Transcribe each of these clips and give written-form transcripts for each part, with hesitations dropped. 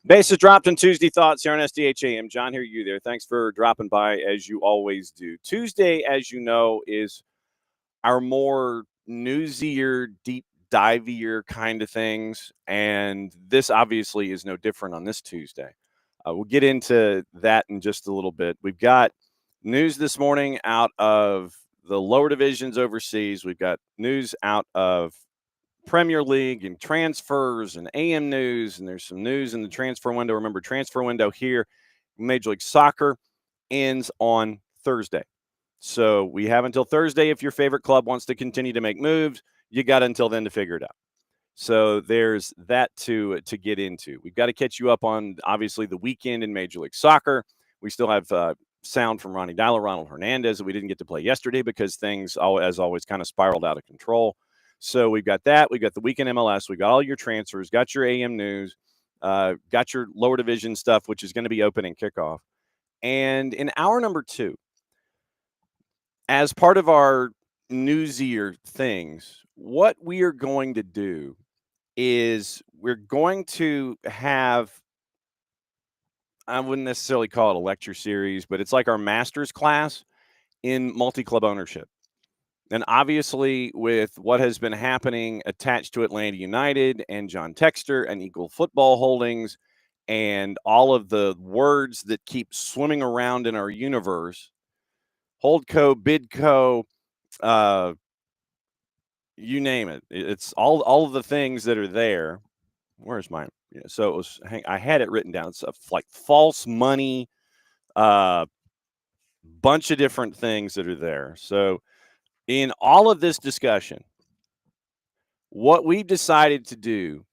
Bases dropped on Tuesday Thoughts here on SDH AM. John here, you there. Thanks for dropping by as you always do. Tuesday, as you know, is our more newsier, deep divier kind of things. And this obviously is no different on this Tuesday. We'll get into that in just a little bit. We've got news this morning out of the lower divisions overseas. We've got news out of Premier League and transfers and AM news, and there's some news in the transfer window. Remember, transfer window here, Major League Soccer ends on Thursday. So we have until Thursday. If your favorite club wants to continue to make moves, you got until then to figure it out. So there's that to get into. We've got to catch you up on, obviously, the weekend in Major League Soccer. We still have sound from Ronnie Dyla, Ronald Hernandez, that we didn't get to play yesterday because things, as always, kind of spiraled out of control. So we've got that. We've got the weekend MLS. We've got all your transfers, got your AM news, got your lower division stuff, which is going to be opening kickoff. And in hour number 2, as part of our newsier things, what we are going to do is we're going to have, I wouldn't necessarily call it a lecture series, but it's like our master's class in multi-club ownership. And obviously, with what has been happening attached to Atlanta United and John Texter and Eagle Football Holdings and all of the words that keep swimming around in our universe, Holdco, Bidco, you name it. It's all of the things that are there. Where's mine? Yeah, so it was. I had it written down. It's like false money, bunch of different things that are there. So in all of this discussion, what we've decided to do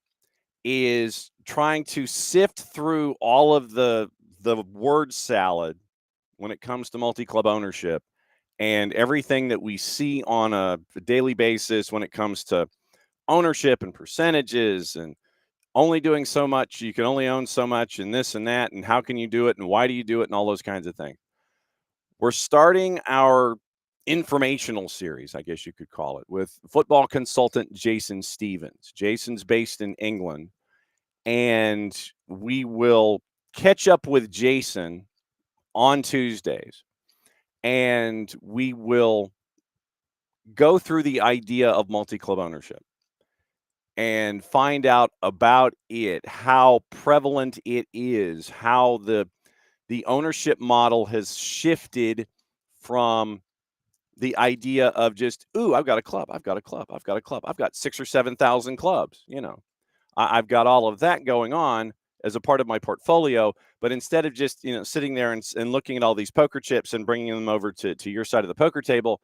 is trying to sift through all of the word salad when it comes to multi-club ownership and everything that we see on a daily basis when it comes to ownership and percentages and only doing so much, you can only own so much and this and that, and how can you do it and why do you do it and all those kinds of things. We're starting our informational series, I guess you could call it, with football consultant Jason Stevens. Jason's based in England, and we will catch up with Jason on Tuesdays, and we will go through the idea of multi-club ownership and find out about it, how prevalent it is, how the ownership model has shifted from the idea of just, ooh, I've got a club, I've got 6,000 or 7,000 clubs. I've got all of that going on as a part of my portfolio. But instead of just, sitting there and looking at all these poker chips and bringing them over to your side of the poker table,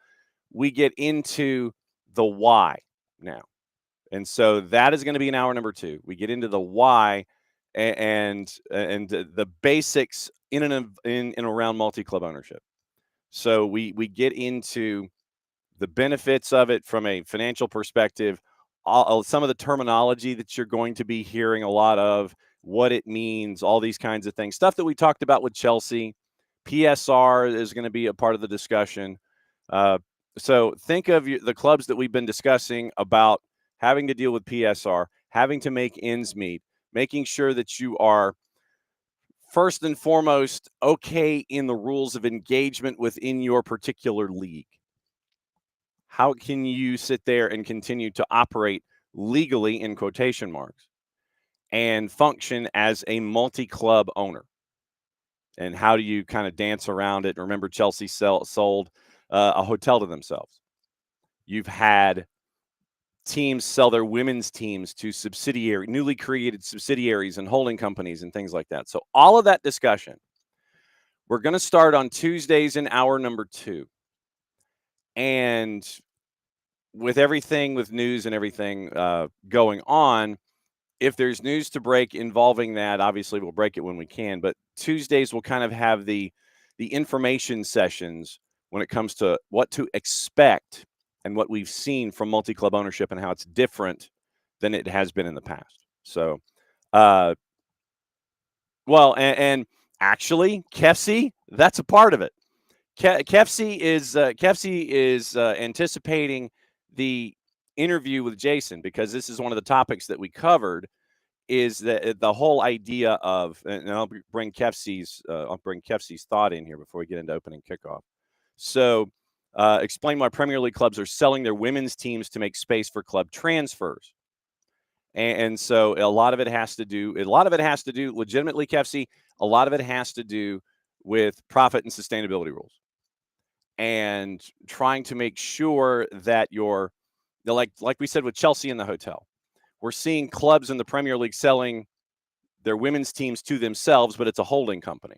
we get into the why now. And so that is going to be in hour number 2. We get into the why and the basics in and around multi-club ownership. So we get into the benefits of it from a financial perspective, some of the terminology that you're going to be hearing a lot of, what it means, all these kinds of things, stuff that we talked about with Chelsea. PSR is going to be a part of the discussion. So think of the clubs that we've been discussing about having to deal with PSR, having to make ends meet, making sure that you are first and foremost okay in the rules of engagement within your particular league. How can you sit there and continue to operate legally, in quotation marks, and function as a multi-club owner? And how do you kind of dance around it? Remember, Chelsea sold a hotel to themselves. You've had teams sell their women's teams to newly created subsidiaries and holding companies and things like that. So all of that discussion, we're going to start on Tuesdays in hour number 2. And with everything, with news and everything going on, if there's news to break involving that, obviously we'll break it when we can. But Tuesdays will kind of have the the information sessions when it comes to what to expect and what we've seen from multi-club ownership and how it's different than it has been in the past. So, uh, and actually, Kefsi, that's a part of it. Kefsi is anticipating the interview with Jason, because this is one of the topics that we covered. Is that the whole idea of, and I'll bring Kefsi's thought in here before we get into opening kickoff. So, explain why Premier League clubs are selling their women's teams to make space for club transfers. And so a lot of it has to do legitimately, Kefsi, a lot of it has to do with profit and sustainability rules, and trying to make sure that like we said with Chelsea in the hotel, we're seeing clubs in the Premier League selling their women's teams to themselves, but it's a holding company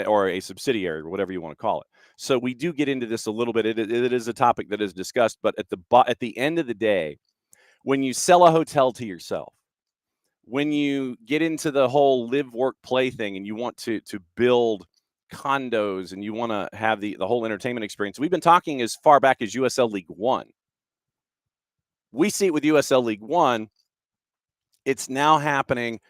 or a subsidiary or whatever you want to call it. So we do get into this a little bit. It is a topic that is discussed, but at the end of the day, when you sell a hotel to yourself, when you get into the whole live, work, play thing, and you want to build condos and you want to have the whole entertainment experience, we've been talking as far back as USL League One. We see it with USL League One. It's now happening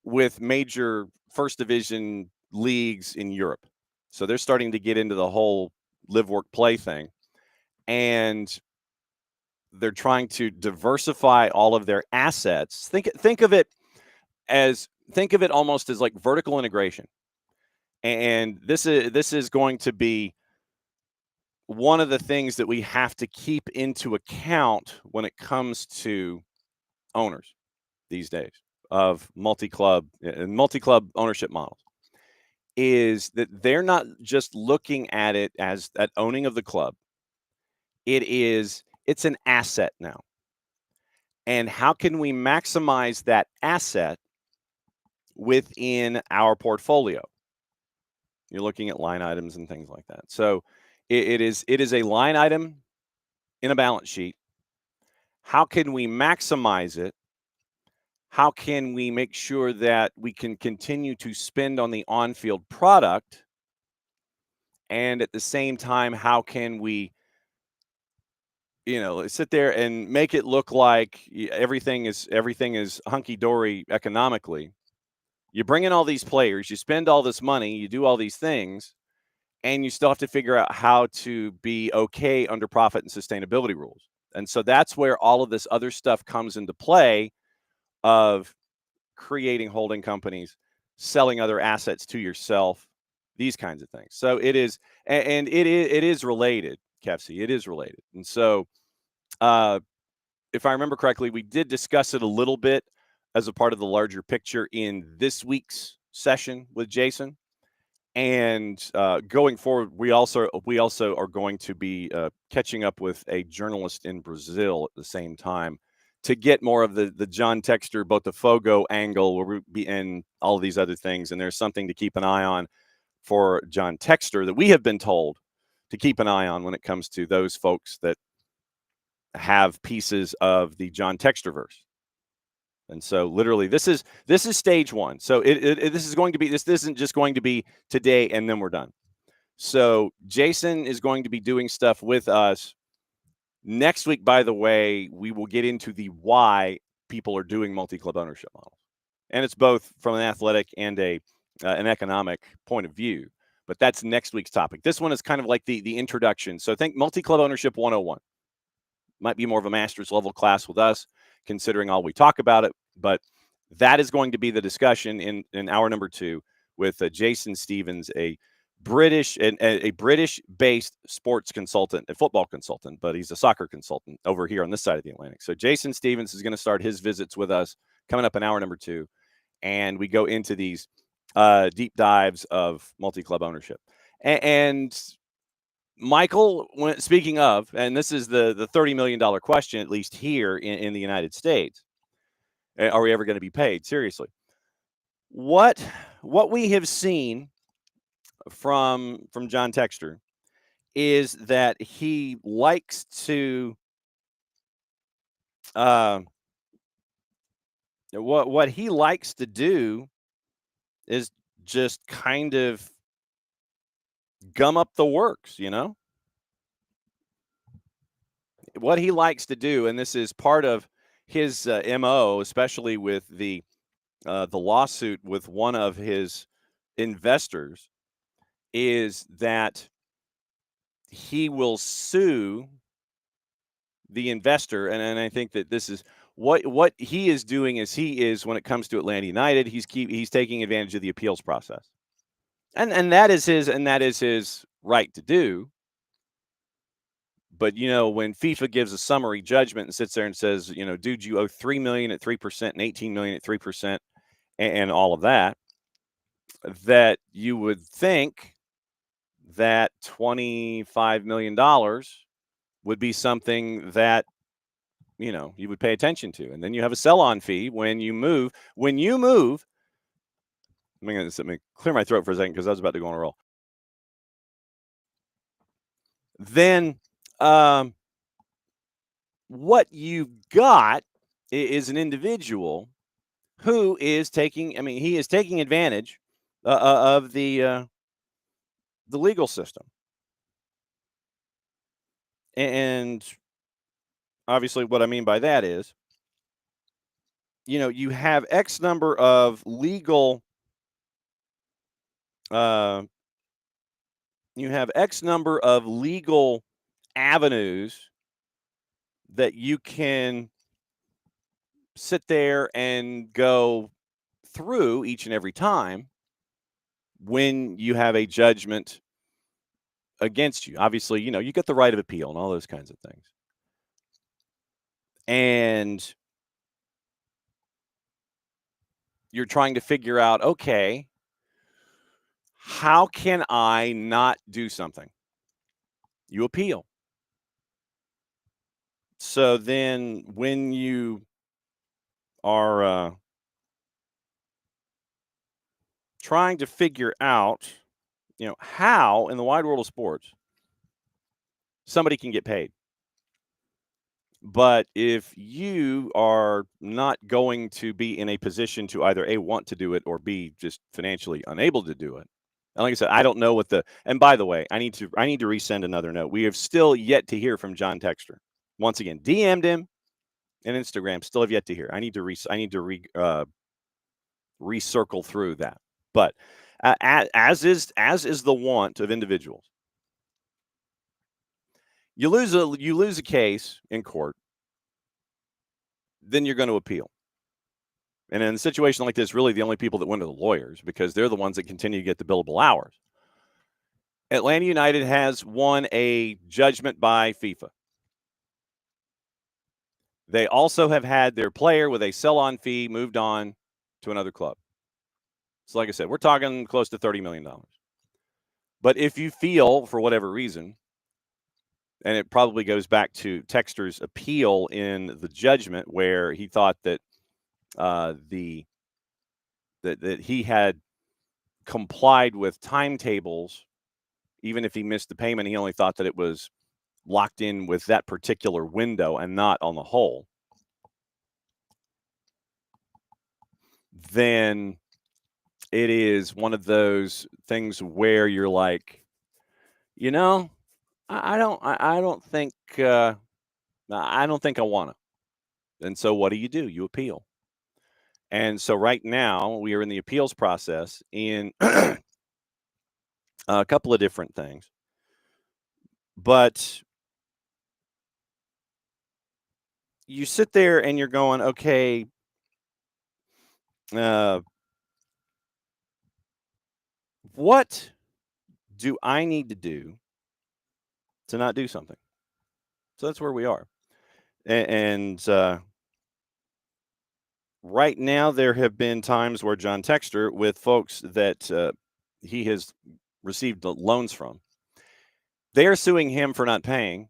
with major first division leagues in Europe. So they're starting to get into the whole live, work, play thing. And they're trying to diversify all of their assets. Think of it almost as like vertical integration. And this is going to be one of the things that we have to keep into account when it comes to owners these days of multi-club ownership models, is that they're not just looking at it as that owning of the club. It's an asset now. And how can we maximize that asset within our portfolio? You're looking at line items and things like that. So it is a line item in a balance sheet. How can we maximize it? How can we make sure that we can continue to spend on the on-field product? And at the same time, how can we, sit there and make it look like everything is hunky-dory economically? You bring in all these players, you spend all this money, you do all these things, and you still have to figure out how to be okay under profit and sustainability rules. And so that's where all of this other stuff comes into play, of creating holding companies, selling other assets to yourself, these kinds of things. So it is, and it is related, Kefsi. It is related. And so, if I remember correctly, we did discuss it a little bit as a part of the larger picture in this week's session with Jason. And going forward, we also are going to be catching up with a journalist in Brazil at the same time to get more of the John Textor Botafogo angle, where we be in all of these other things. And there's something to keep an eye on for John Textor that we have been told to keep an eye on when it comes to those folks that have pieces of the John Textorverse. And so literally this is stage one. So this isn't just going to be today and then we're done. So Jason is going to be doing stuff with us next week. By the way, we will get into the why people are doing multi-club ownership models. And it's both from an athletic and an economic point of view. But that's next week's topic. This one is kind of like the introduction. So think multi-club ownership 101. Might be more of a master's level class with us, considering all we talk about it. But that is going to be the discussion in hour number 2 with Jason Stevens, a British-based sports consultant, a football consultant, but he's a soccer consultant over here on this side of the Atlantic. So Jason Stevens is going to start his visits with us coming up in hour number 2, and we go into these deep dives of multi-club ownership. And Michael, speaking of, and this is the $30 million question, at least here in the United States, are we ever going to be paid? Seriously. What we have seen from John Textor is that he likes to what he likes to do is just kind of gum up the works, you know? What he likes to do, and this is part of his MO, especially with the lawsuit with one of his investors, is that he will sue the investor, and I think that this is what he is doing is he is when it comes to Atlanta United, he's taking advantage of the appeals process. And that is his right to do. But when FIFA gives a summary judgment and sits there and says, dude, you owe 3 million at 3% and 18 million at 3% and all of that, that you would think that $25 million would be something that you would pay attention to. And then you have a sell-on fee when you move. Let me clear my throat for a second because I was about to go on a roll. Then what you've got is an individual who is he is taking advantage of the legal system. And obviously what I mean by that is, you have X number of legal avenues that you can sit there and go through each and every time when you have a judgment against you. Obviously, you get the right of appeal and all those kinds of things. And you're trying to figure out, okay, how can I not do something? You appeal. So then when you are trying to figure out, how in the wide world of sports somebody can get paid. But if you are not going to be in a position to either A, want to do it, or B, just financially unable to do it. And like I said, I don't know and by the way, I need to resend another note. We have still yet to hear from John Texter. Once again, DM'd him and Instagram, still have yet to hear. I need to recircle through that. But as is the want of individuals, you lose a case in court, then you're going to appeal. And in a situation like this, really the only people that win are the lawyers because they're the ones that continue to get the billable hours. Atlanta United has won a judgment by FIFA. They also have had their player with a sell-on fee moved on to another club. So like I said, we're talking close to $30 million. But if you feel, for whatever reason, and it probably goes back to Texter's appeal in the judgment where he thought that that he had complied with timetables, even if he missed the payment, he only thought that it was locked in with that particular window and not on the whole. Then it is one of those things where you're like, I don't think I want to. And so what do? You appeal. And so right now we are in the appeals process in a couple of different things. But you sit there and you're going, okay, what do I need to do to not do something? So that's where we are. And right now, there have been times where John Texter, with folks that he has received loans from, they are suing him for not paying.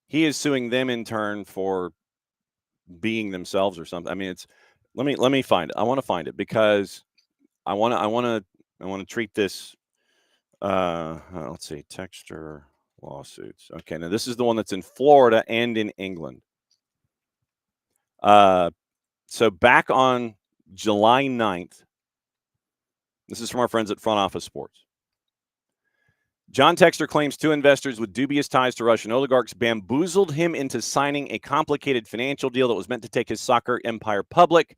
He is suing them in turn for being themselves or something. I mean, it's let me find it. I want to find it because I want to treat this. Let's see, Texter lawsuits. Okay, now this is the one that's in Florida and in England. So back on July 9th, this is from our friends at Front Office Sports. John Textor claims two investors with dubious ties to Russian oligarchs bamboozled him into signing a complicated financial deal that was meant to take his soccer empire public,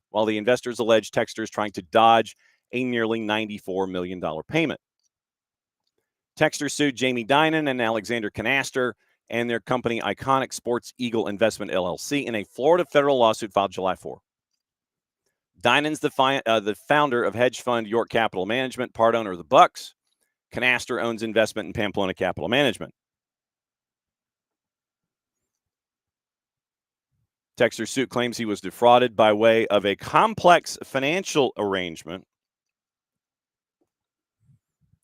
while the investors allege Textor is trying to dodge a nearly $94 million payment. Textor sued Jamie Dinan and Alexander Canaster and their company Iconic Sports Eagle Investment LLC in a Florida federal lawsuit filed July 4. Dinan's the founder of hedge fund York Capital Management, part owner of the Bucks. Canaster owns investment in Pamplona Capital Management. Textor's suit claims he was defrauded by way of a complex financial arrangement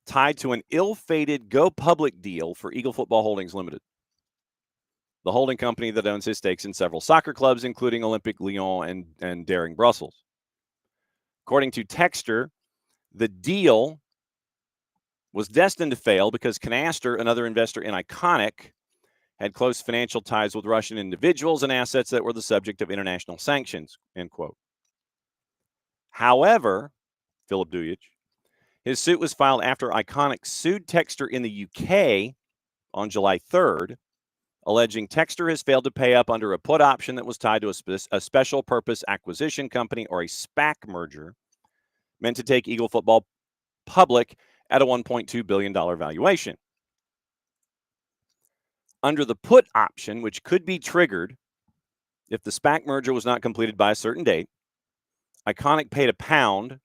tied to an ill-fated go-public deal for Eagle Football Holdings Limited, the holding company that owns his stakes in several soccer clubs, including Olympique Lyon and Daring Brussels. According to Textor, the deal was destined to fail because Canaster, another investor in Iconic, had close financial ties with Russian individuals and assets that were the subject of international sanctions, end quote. However, Philip Duyich, his suit was filed after Iconic sued Textor in the UK on July 3rd, alleging Textor has failed to pay up under a put option that was tied to a special purpose acquisition company, or a SPAC merger, meant to take Eagle Football public at a $1.2 billion valuation. Under the put option, which could be triggered if the SPAC merger was not completed by a certain date, Iconic paid £1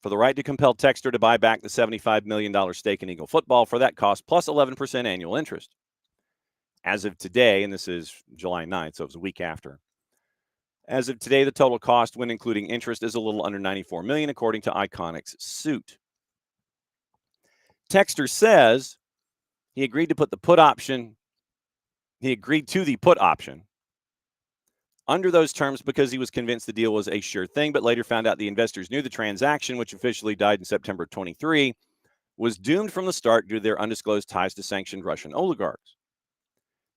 for the right to compel Textor to buy back the $75 million stake in Eagle Football for that cost, plus 11% annual interest. As of today, and this is July 9th, so it was a week after. As of today, the total cost, when including interest, is a little under $94 million, according to Iconic's suit. Textor says he agreed to the put option under those terms because he was convinced the deal was a sure thing, but later found out the investors knew the transaction, which officially died in September 23, was doomed from the start due to their undisclosed ties to sanctioned Russian oligarchs.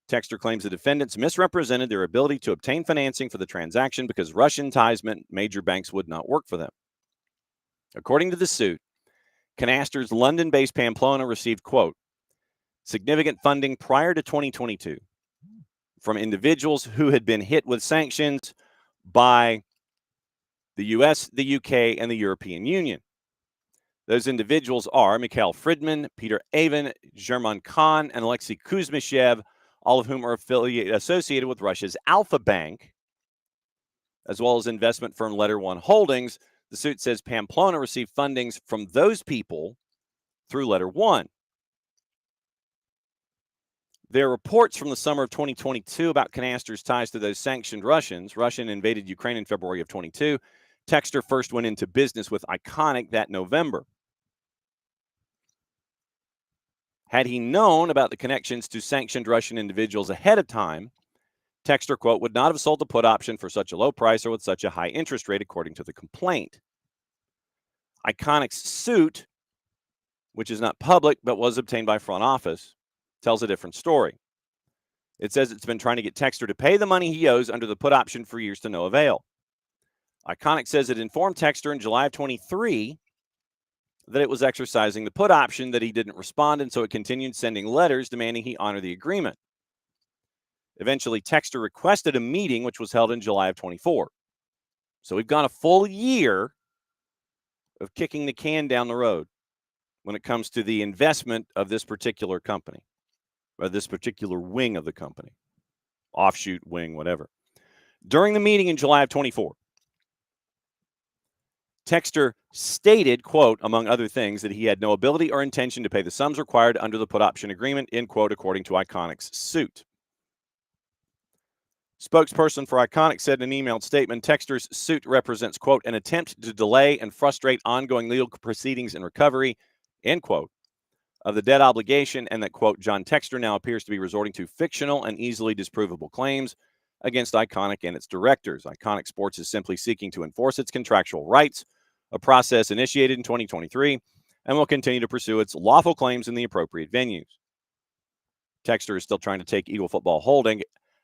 Textor claims the defendants misrepresented their ability to obtain financing for the transaction because Russian ties meant major banks would not work for them. According to the suit, Canaster's London-based Pamplona received, quote, significant funding prior to 2022 from individuals who had been hit with sanctions by the US, the UK, and the European Union. Those individuals are Mikhail Fridman, Peter Avin, German Khan, and Alexei Kuzmishev, all of whom are associated with Russia's Alpha Bank, as well as investment firm Letter One Holdings. The suit says Pamplona received fundings from those people through Letter One. There are reports from the summer of 2022 about Canaster's ties to those sanctioned Russians. Russia invaded Ukraine in February of 22. Textor first went into business with Iconic that November. Had he known about the connections to sanctioned Russian individuals ahead of time, Textor, quote, would not have sold the put option for such a low price or with such a high interest rate, according to the complaint. Iconic's suit, which is not public but was obtained by front office, tells a different story. It says it's been trying to get Textor to pay the money he owes under the put option for years to no avail. Iconic says it informed Textor in July of 23 that it was exercising the put option, that he didn't respond, and so it continued sending letters demanding he honor the agreement. Eventually, Textor requested a meeting, which was held in July of 24. So we've gone a full year of kicking the can down the road when it comes to the investment of this particular company, or this particular wing of the company, offshoot, wing, whatever. During the meeting in July of 24, Textor stated, quote, among other things, that he had no ability or intention to pay the sums required under the put option agreement, end quote, according to Iconic's suit. Spokesperson for Iconic said in an emailed statement, Textor's suit represents, quote, an attempt to delay and frustrate ongoing legal proceedings and recovery, end quote, of the debt obligation, and that, quote, John Textor now appears to be resorting to fictional and easily disprovable claims against Iconic and its directors. Iconic Sports is simply seeking to enforce its contractual rights, a process initiated in 2023, and will continue to pursue its lawful claims in the appropriate venues. Textor is still trying to take Eagle Football Holding.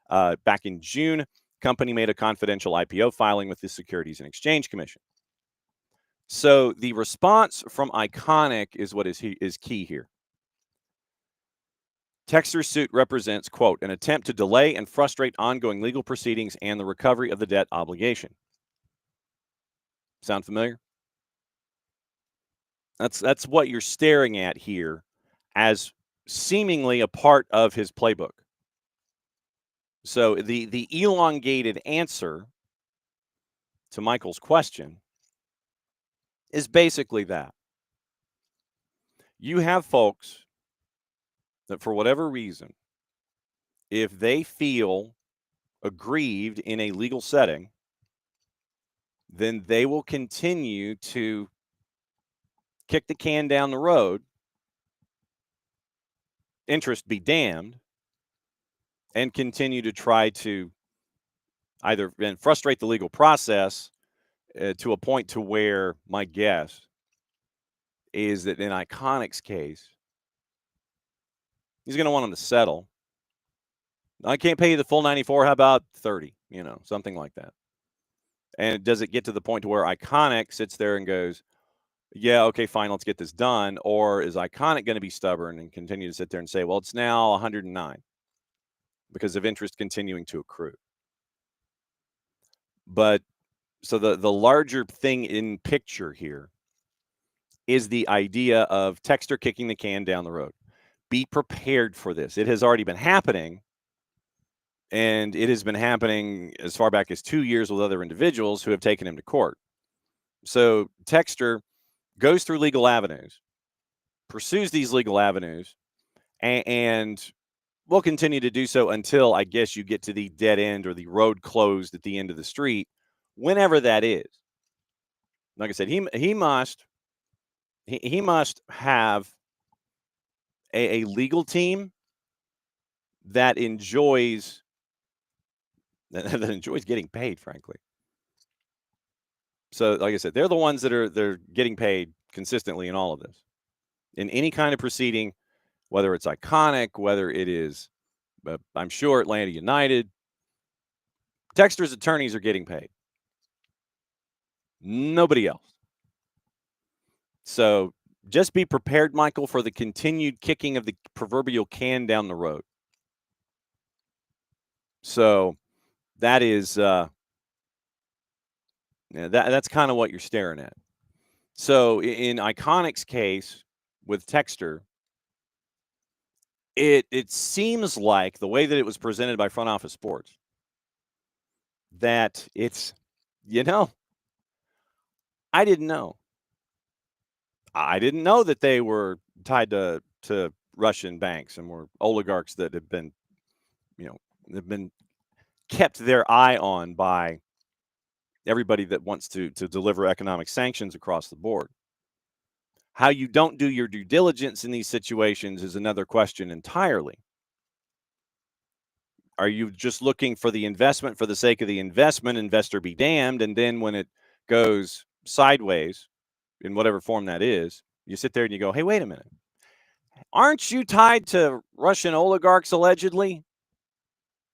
Back in June, company made a confidential IPO filing with the Securities and Exchange Commission. So the response from Iconic is what is key here. Texter's suit represents, quote, an attempt to delay and frustrate ongoing legal proceedings and the recovery of the debt obligation. Sound familiar? That's what you're staring at here as seemingly a part of his playbook. So the elongated answer to Michael's question is basically that. You have folks that for whatever reason, if they feel aggrieved in a legal setting, then they will continue to kick the can down the road, interest be damned, and continue to try to either frustrate the legal process to a point to where my guess is that in Iconic's case, he's going to want him to settle. I can't pay you the full 94. How about 30? Something like that. And does it get to the point to where Iconic sits there and goes, yeah, okay, fine, let's get this done? Or is Iconic going to be stubborn and continue to sit there and say, well, it's now 109 because of interest continuing to accrue? But so the larger thing in picture here is the idea of Texter kicking the can down the road. Be prepared for this. It has already been happening, and it has been happening as far back as 2 years with other individuals who have taken him to court. So Texter goes through legal avenues, pursues these legal avenues, and will continue to do so until, I guess, you get to the dead end or the road closed at the end of the street, whenever that is. Like I said, he must have a legal team that enjoys getting paid, frankly. So, like I said, they're the ones they're getting paid consistently in all of this. In any kind of proceeding, whether it's Iconic, whether it is, I'm sure, Atlanta United, Texter's attorneys are getting paid. Nobody else. So just be prepared, Michael, for the continued kicking of the proverbial can down the road. So that is that's kind of what you're staring at. So in Iconic's case with Texter, it seems like the way that it was presented by Front Office Sports that it's, I didn't know. I didn't know that they were tied to Russian banks and were oligarchs that have been, have been kept their eye on by everybody that wants to deliver economic sanctions across the board. How you don't do your due diligence in these situations is another question entirely. Are you just looking for the investment for the sake of the investment, investor be damned, and then when it goes sideways, in whatever form that is, you sit there and you go, hey, wait a minute. Aren't you tied to Russian oligarchs allegedly?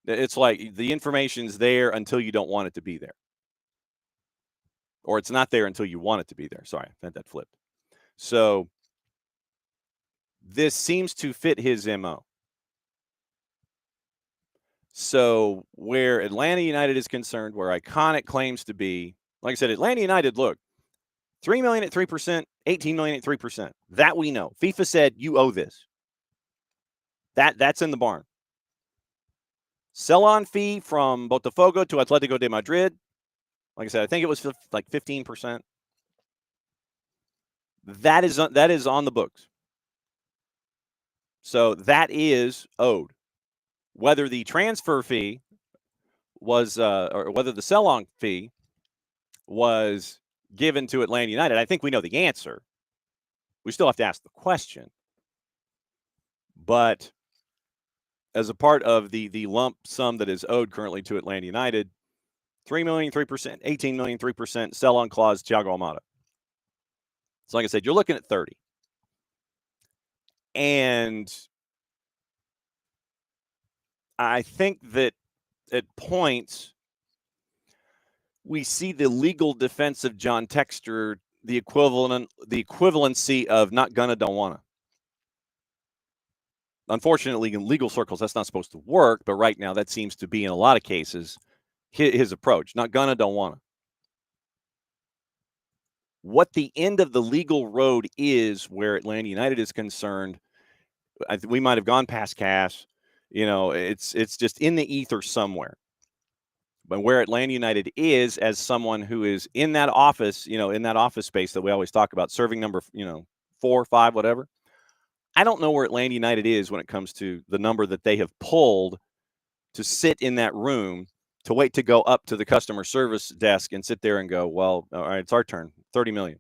It's like the information's there until you don't want it to be there. Or it's not there until you want it to be there. Sorry, I had that flipped. So this seems to fit his MO. So where Atlanta United is concerned, where Iconic claims to be, like I said, Atlanta United, look, $3 million at 3%, $18 million at 3%. That we know. FIFA said you owe this. That's in the barn. Sell-on fee from Botafogo to Atletico de Madrid. Like I said, I think it was like 15%. That is on the books. So that is owed. Whether the transfer fee was, or whether the sell-on fee was given to Atlanta United, I think we know the answer. We still have to ask the question. But as a part of the lump sum that is owed currently to Atlanta United, $3 million, 3%, $18 million, 3%, sell-on clause, Thiago Almada. So like I said, you're looking at 30. And I think that at points we see the legal defense of John Texter, the equivalency of not gonna, don't wanna. unfortunately, in legal circles, that's not supposed to work. But right now, that seems to be, in a lot of cases, his approach. Not gonna, don't wanna. What the end of the legal road is where Atlanta United is concerned, we might have gone past cash. It's just in the ether somewhere. But where Atlanta United is, as someone who is in that office, in that office space that we always talk about, serving number, 4, 5, whatever. I don't know where Atlanta United is when it comes to the number that they have pulled to sit in that room to wait to go up to the customer service desk and sit there and go, well, all right, it's our turn, 30 million.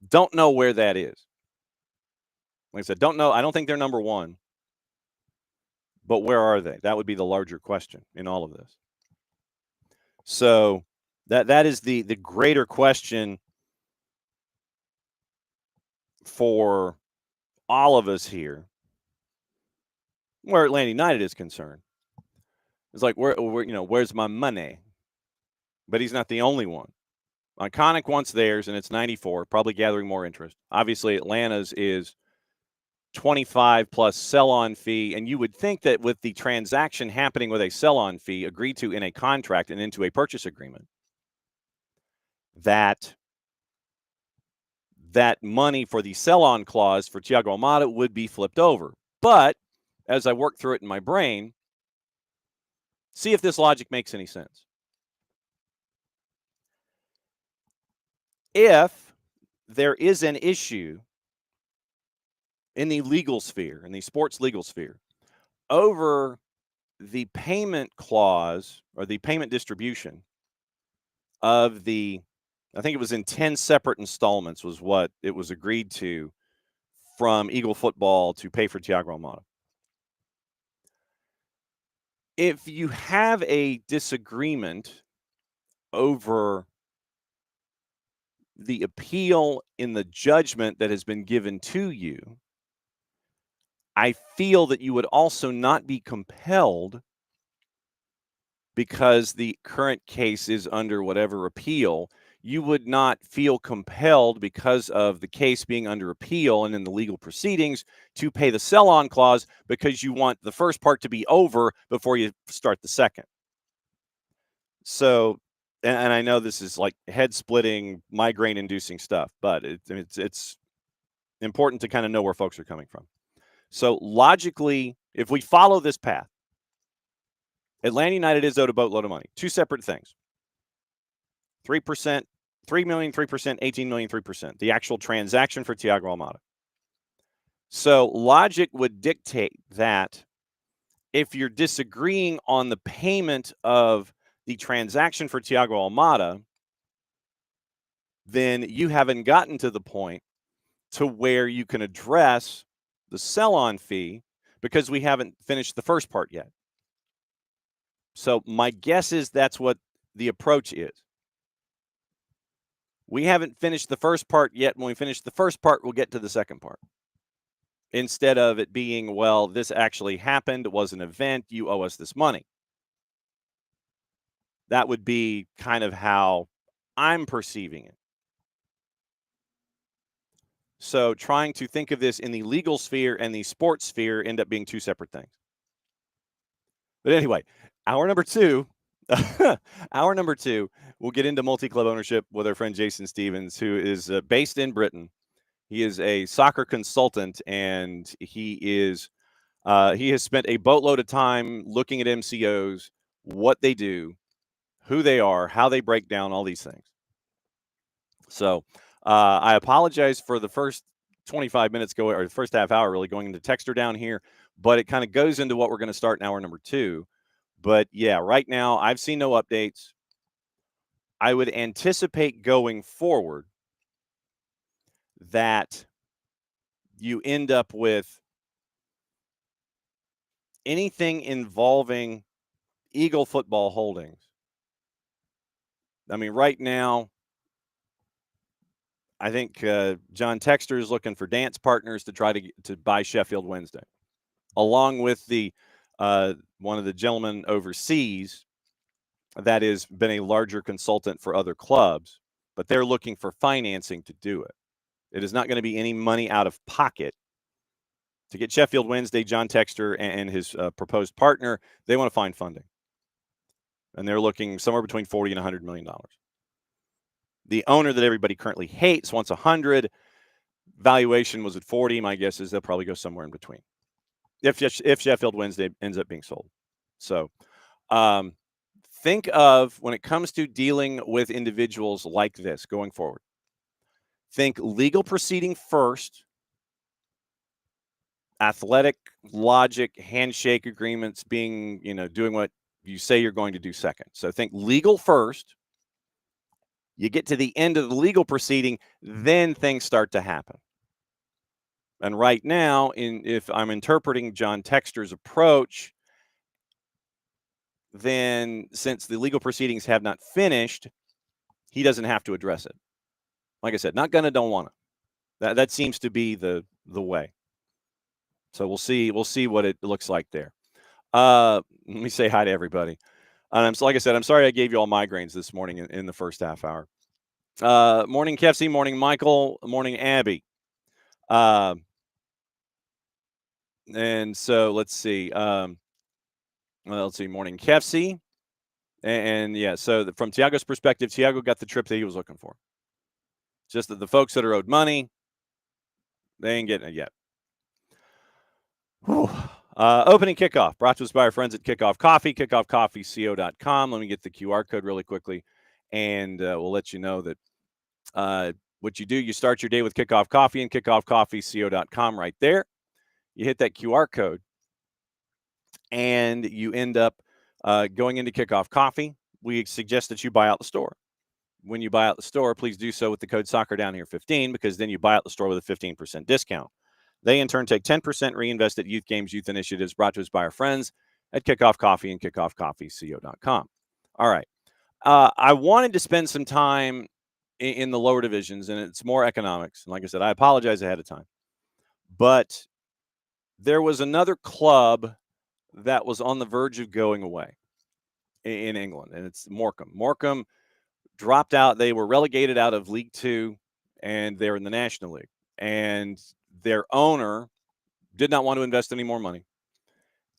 Don't know where that is. Like I said, don't know. I don't think they're number one. But where are they? That would be the larger question in all of this. So that is the greater question for all of us here, where Atlanta United is concerned. It's like, where's my money? But he's not the only one. Iconic wants theirs, and it's 94, probably gathering more interest. Obviously, Atlanta's is 25 plus sell-on fee, and you would think that with the transaction happening with a sell-on fee agreed to in a contract and into a purchase agreement, that money for the sell-on clause for Thiago Almada would be flipped over. But as I work through it in my brain, see if this logic makes any sense. If there is an issue in the legal sphere, in the sports legal sphere, over the payment clause or the payment distribution of I think it was in 10 separate installments was what it was agreed to from Eagle Football to pay for Thiago Almada. If you have a disagreement over the appeal in the judgment that has been given to you, I feel that you would also not be compelled, because the current case is under whatever appeal. You would not feel compelled, because of the case being under appeal and in the legal proceedings, to pay the sell-on clause, because you want the first part to be over before you start the second. So, and I know this is like head-splitting, migraine-inducing stuff, but it's important to kind of know where folks are coming from. So logically, if we follow this path, Atlanta United is owed a boatload of money. Two separate things. 3%, 3 million, 3%, 18 million, 3%. The actual transaction for Thiago Almada. So logic would dictate that if you're disagreeing on the payment of the transaction for Thiago Almada, then you haven't gotten to the point to where you can address the sell-on fee, because we haven't finished the first part yet. So my guess is that's what the approach is. We haven't finished the first part yet. When we finish the first part, we'll get to the second part. Instead of it being, well, this actually happened, it was an event, you owe us this money. That would be kind of how I'm perceiving it. So trying to think of this in the legal sphere and the sports sphere end up being two separate things. But anyway, hour number two, we'll get into multi-club ownership with our friend Jason Stevens, who is based in Britain. He is a soccer consultant, and he has spent a boatload of time looking at MCOs, what they do, who they are, how they break down, all these things. So I apologize for the first 25 minutes or the first half hour really going into texter down here, but it kind of goes into what we're going to start in hour number two. But yeah, right now I've seen no updates. I would anticipate going forward that you end up with anything involving Eagle Football Holdings. I mean, right now, I think John Texter is looking for dance partners to try to buy Sheffield Wednesday, along with the one of the gentlemen overseas that has been a larger consultant for other clubs, but they're looking for financing to do it. It is not going to be any money out of pocket To get Sheffield Wednesday, John Textor and his proposed partner, they want to find funding. And they're looking somewhere between $40 and $100 million. The owner that everybody currently hates wants 100. Valuation was at 40. My guess is they'll probably go somewhere in between if Sheffield Wednesday ends up being sold. So think of, when it comes to dealing with individuals like this going forward, think legal proceeding first, athletic logic, handshake agreements being, doing what you say you're going to do second. So think legal first. You get to the end of the legal proceeding, then things start to happen. And right now, if I'm interpreting John Textor's approach, then since the legal proceedings have not finished, he doesn't have to address it. Like I said, not gonna, don't want to. That seems to be the way. So we'll see what it looks like there. Let me say hi to everybody. And like I said, I'm sorry I gave you all migraines this morning in the first half hour. Morning, Kefsey. Morning, Michael. Morning, Abby. And so let's see. Let's see. Morning, Kefsey. And yeah, so from Tiago's perspective, Tiago got the trip that he was looking for. Just that the folks that are owed money, they ain't getting it yet. Opening kickoff brought to us by our friends at Kickoff Coffee, kickoffcoffeeco.com. Let me get the QR code really quickly, and we'll let you know that what you do, you start your day with Kickoff Coffee and kickoffcoffeeco.com right there. You hit that QR code, and you end up going into Kickoff Coffee. We suggest that you buy out the store. When you buy out the store, please do so with the code SoccerDownHere15, because then you buy out the store with a 15% discount. They, in turn, take 10%, reinvest at youth games, youth initiatives, brought to us by our friends at Kickoff Coffee and kickoffcoffeeco.com. All right. I wanted to spend some time in the lower divisions, and it's more economics. And like I said, I apologize ahead of time. But there was another club that was on the verge of going away in England, and it's Morecambe. Morecambe dropped out. They were relegated out of League Two, and they're in the National League. And their owner did not want to invest any more money.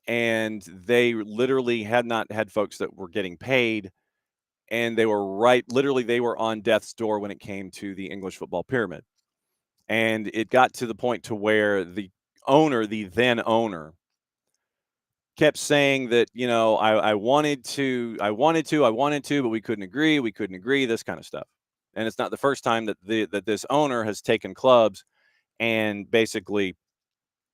And they literally had not had folks that were getting paid. And they were they were on death's door when it came to the English football pyramid. And it got to the point to where the then owner, kept saying that, I wanted to, but we couldn't agree, this kind of stuff. And it's not the first time that this owner has taken clubs and basically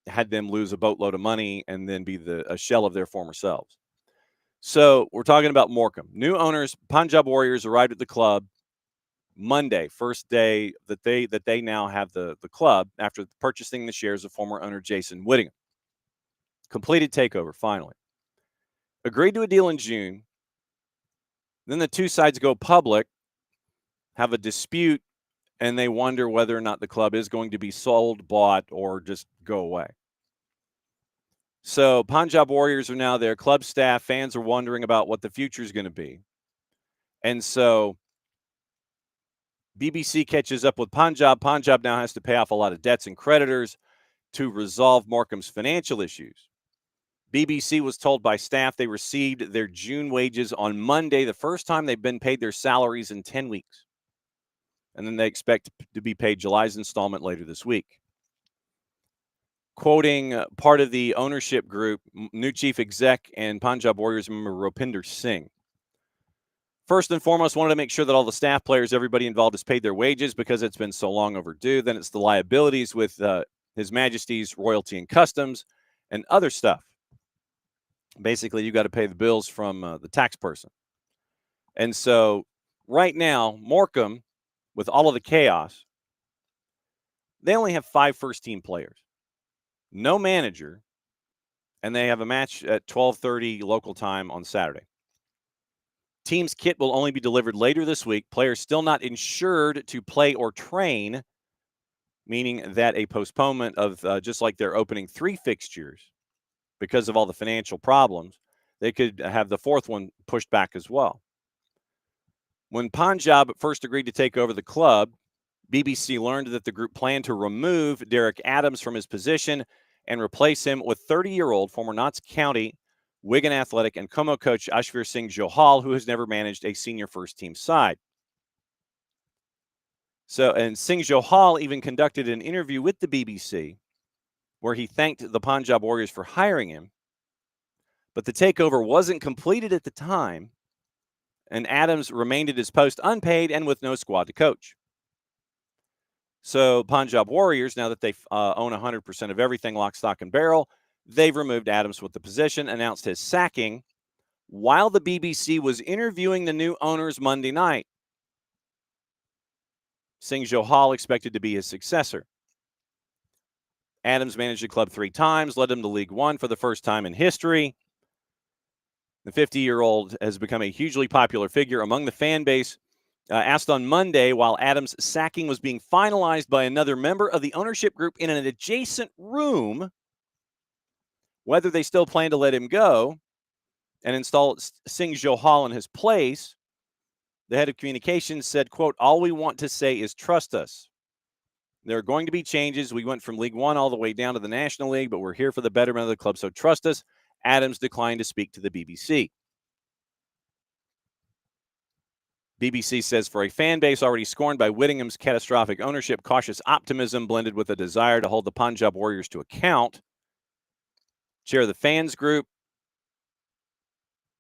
had them lose a boatload of money and then be a shell of their former selves. So we're talking about Morecambe. New owners, Punjab Warriors, arrived at the club Monday, first day that they now have the club after purchasing the shares of former owner Jason Whittingham. Completed takeover, finally. Agreed to a deal in June. Then the two sides go public, have a dispute, and they wonder whether or not the club is going to be sold, bought, or just go away. So Punjab Warriors are now there. Club staff, fans are wondering about what the future is going to be. And so BBC catches up with Punjab. Punjab now has to pay off a lot of debts and creditors to resolve Morecambe's financial issues. BBC was told by staff they received their June wages on Monday, the first time they've been paid their salaries in 10 weeks. And then they expect to be paid July's installment later this week. Quoting part of the ownership group, new chief exec and Punjab Warriors member Rupinder Singh. First and foremost, wanted to make sure that all the staff, players, everybody involved is paid their wages because it's been so long overdue. Then it's the liabilities with His Majesty's Royalty and Customs and other stuff. Basically, you got to pay the bills from the tax person. And so right now, Morecambe, with all of the chaos, they only have 5 first-team players. No manager, and they have a match at 12:30 local time on Saturday. Team's kit will only be delivered later this week. Players still not insured to play or train, meaning that a postponement of just like their opening 3 fixtures, because of all the financial problems, they could have the 4th one pushed back as well. When Punjab first agreed to take over the club, BBC learned that the group planned to remove Derek Adams from his position and replace him with 30-year-old former Notts County, Wigan Athletic, and Como coach Ashvir Singh Johal, who has never managed a senior first-team side. And Singh Johal even conducted an interview with the BBC where he thanked the Punjab Warriors for hiring him. But the takeover wasn't completed at the time, and Adams remained at his post unpaid and with no squad to coach. So Punjab Warriors, now that they own 100% of everything, lock, stock, and barrel, they've removed Adams with the position, announced his sacking while the BBC was interviewing the new owners Monday night. Singh Johal expected to be his successor. Adams managed the club 3 times, led them to League One for the first time in history. The 50-year-old has become a hugely popular figure among the fan base. Asked on Monday while Adams' sacking was being finalized by another member of the ownership group in an adjacent room whether they still plan to let him go and install Singh Johal in his place, the head of communications said, quote, "All we want to say is trust us. There are going to be changes. We went from League One all the way down to the National League, but we're here for the betterment of the club, so trust us." Adams declined to speak to the BBC. BBC says, for a fan base already scorned by Whittingham's catastrophic ownership, cautious optimism blended with a desire to hold the Punjab Warriors to account. Chair of the fans group,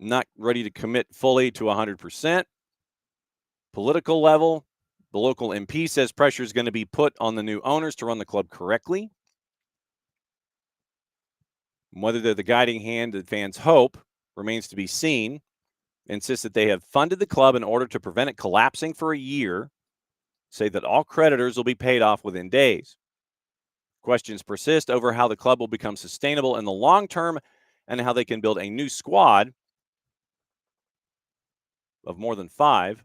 not ready to commit fully to 100%. Political level, the local MP says pressure is going to be put on the new owners to run the club correctly. Whether they're the guiding hand that fans hope remains to be seen. Insists that they have funded the club in order to prevent it collapsing for a year. Say that all creditors will be paid off within days. Questions persist over how the club will become sustainable in the long term and how they can build a new squad of more than 5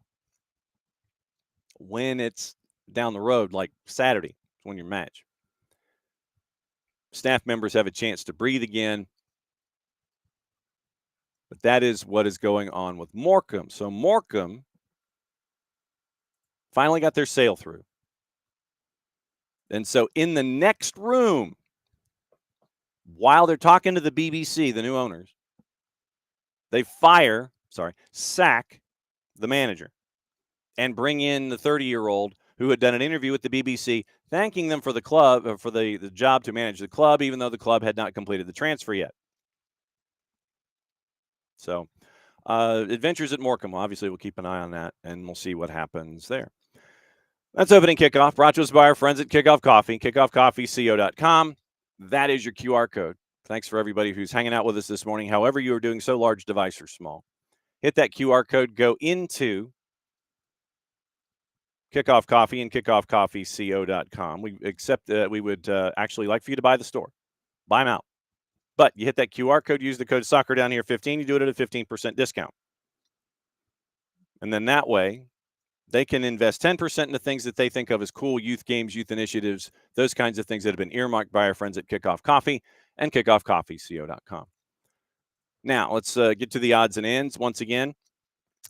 when it's down the road, like Saturday, when your match. Staff members have a chance to breathe again. But that is what is going on with Morecambe. So Morecambe finally got their sale through. And so in the next room, while they're talking to the BBC, the new owners, they sack the manager and bring in the 30-year-old who had done an interview with the BBC, thanking them for the club, for the job to manage the club, even though the club had not completed the transfer yet. So adventures at Morecambe. Obviously, we'll keep an eye on that, and we'll see what happens there. That's opening kickoff. Brought to us by our friends at Kickoff Coffee, kickoffcoffeeco.com. That is your QR code. Thanks for everybody who's hanging out with us this morning, however you are doing, so large, device, or small. Hit that QR code, go into Kickoff Coffee and kickoffcoffeeco.com. We would actually like for you to buy the store. Buy them out. But you hit that QR code, use the code soccer down here 15, you do it at a 15% discount. And then that way, they can invest 10% into things that they think of as cool youth games, youth initiatives, those kinds of things that have been earmarked by our friends at Kickoff Coffee and kickoffcoffeeco.com. Now, let's get to the odds and ends once again.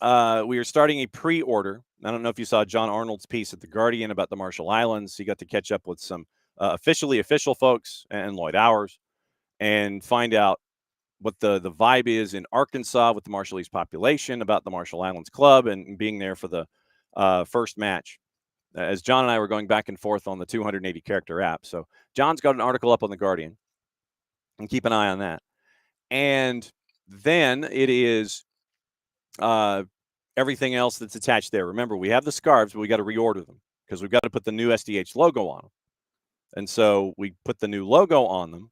We are starting a pre-order. I don't know if you saw John Arnold's piece at The Guardian about the Marshall Islands. He got to catch up with some official folks and Lloyd Hours and find out what the vibe is in Arkansas with the Marshallese population about the Marshall Islands Club and being there for the first match. As John and I were going back and forth on the 280-character app. So John's got an article up on The Guardian, and keep an eye on that. And then it is everything else that's attached there. Remember, we have the scarves, but we got to reorder them because we've got to put the new SDH logo on them. And so we put the new logo on them,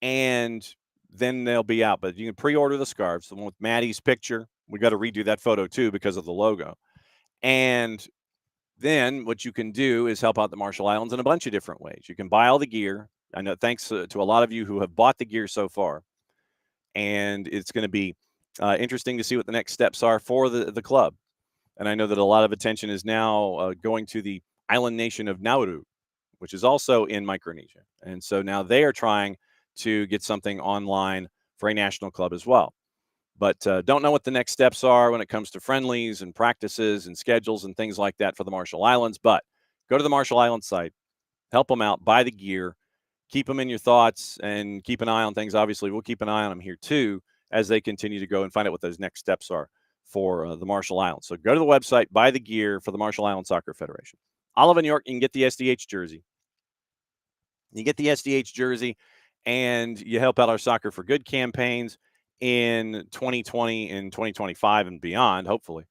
and then they'll be out. But you can pre-order the scarves, the one with Maddie's picture. We got to redo that photo too because of the logo. And then what you can do is help out the Marshall Islands in a bunch of different ways. You can buy all the gear. I know, thanks to a lot of you who have bought the gear so far. And it's going to be interesting to see what the next steps are for the club. And I know that a lot of attention is now going to the island nation of Nauru, which is also in Micronesia. And so now they are trying to get something online for a national club as well. But don't know what the next steps are when it comes to friendlies and practices and schedules and things like that for the Marshall Islands. But go to the Marshall Islands site, help them out, buy the gear, keep them in your thoughts and keep an eye on things. Obviously, we'll keep an eye on them here too as they continue to go and find out what those next steps are for the Marshall Islands. So go to the website, buy the gear for the Marshall Islands Soccer Federation. Olive and York, you can get the SDH jersey. You get the SDH jersey, and you help out our Soccer for Good campaigns in 2020 and 2025 and beyond, hopefully.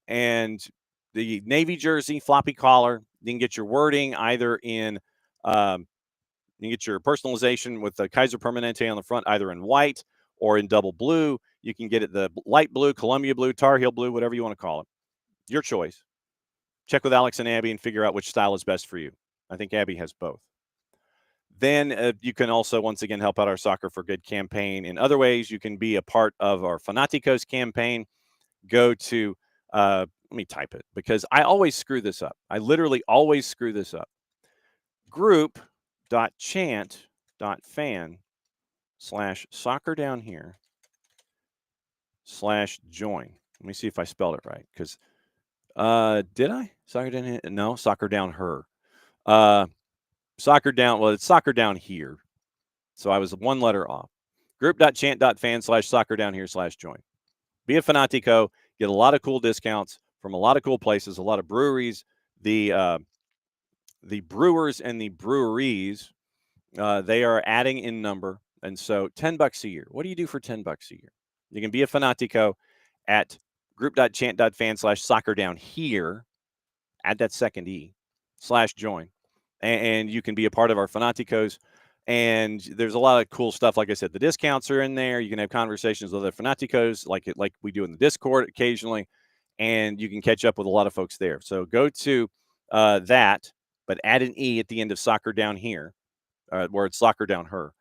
And the Navy jersey, floppy collar, you can get your wording either in you can get your personalization with the Kaiser Permanente on the front, either in white or in double blue. You can get it the light blue, Columbia blue, Tar Heel blue, whatever you want to call it. Your choice. Check with Alex and Abby and figure out which style is best for you. I think Abby has both. Then you can also, once again, help out our Soccer for Good campaign in other ways. You can be a part of our Fanaticos campaign. Go to, let me type it because I always screw this up. I literally always screw this up. Group.chant.fan/soccer down here /join. Let me see if I spelled it right because did I? Soccer down here? No, soccer down her. Soccer down, well, it's soccer down here. So I was one letter off. Group.chant.fan/soccer down here /join. Be a Fanatico, get a lot of cool discounts from a lot of cool places, a lot of breweries. The brewers and the breweries, they are adding in number. And so $10 a year. What do you do for $10 a year? You can be a Fanatico at group.chant.fan/soccer down here. Add that second E /join. And you can be a part of our Fanaticos. And there's a lot of cool stuff. Like I said, the discounts are in there. You can have conversations with other Fanaticos like we do in the Discord occasionally. And you can catch up with a lot of folks there. So go to that, but add an E at the end of soccer down here, where it's soccer down her,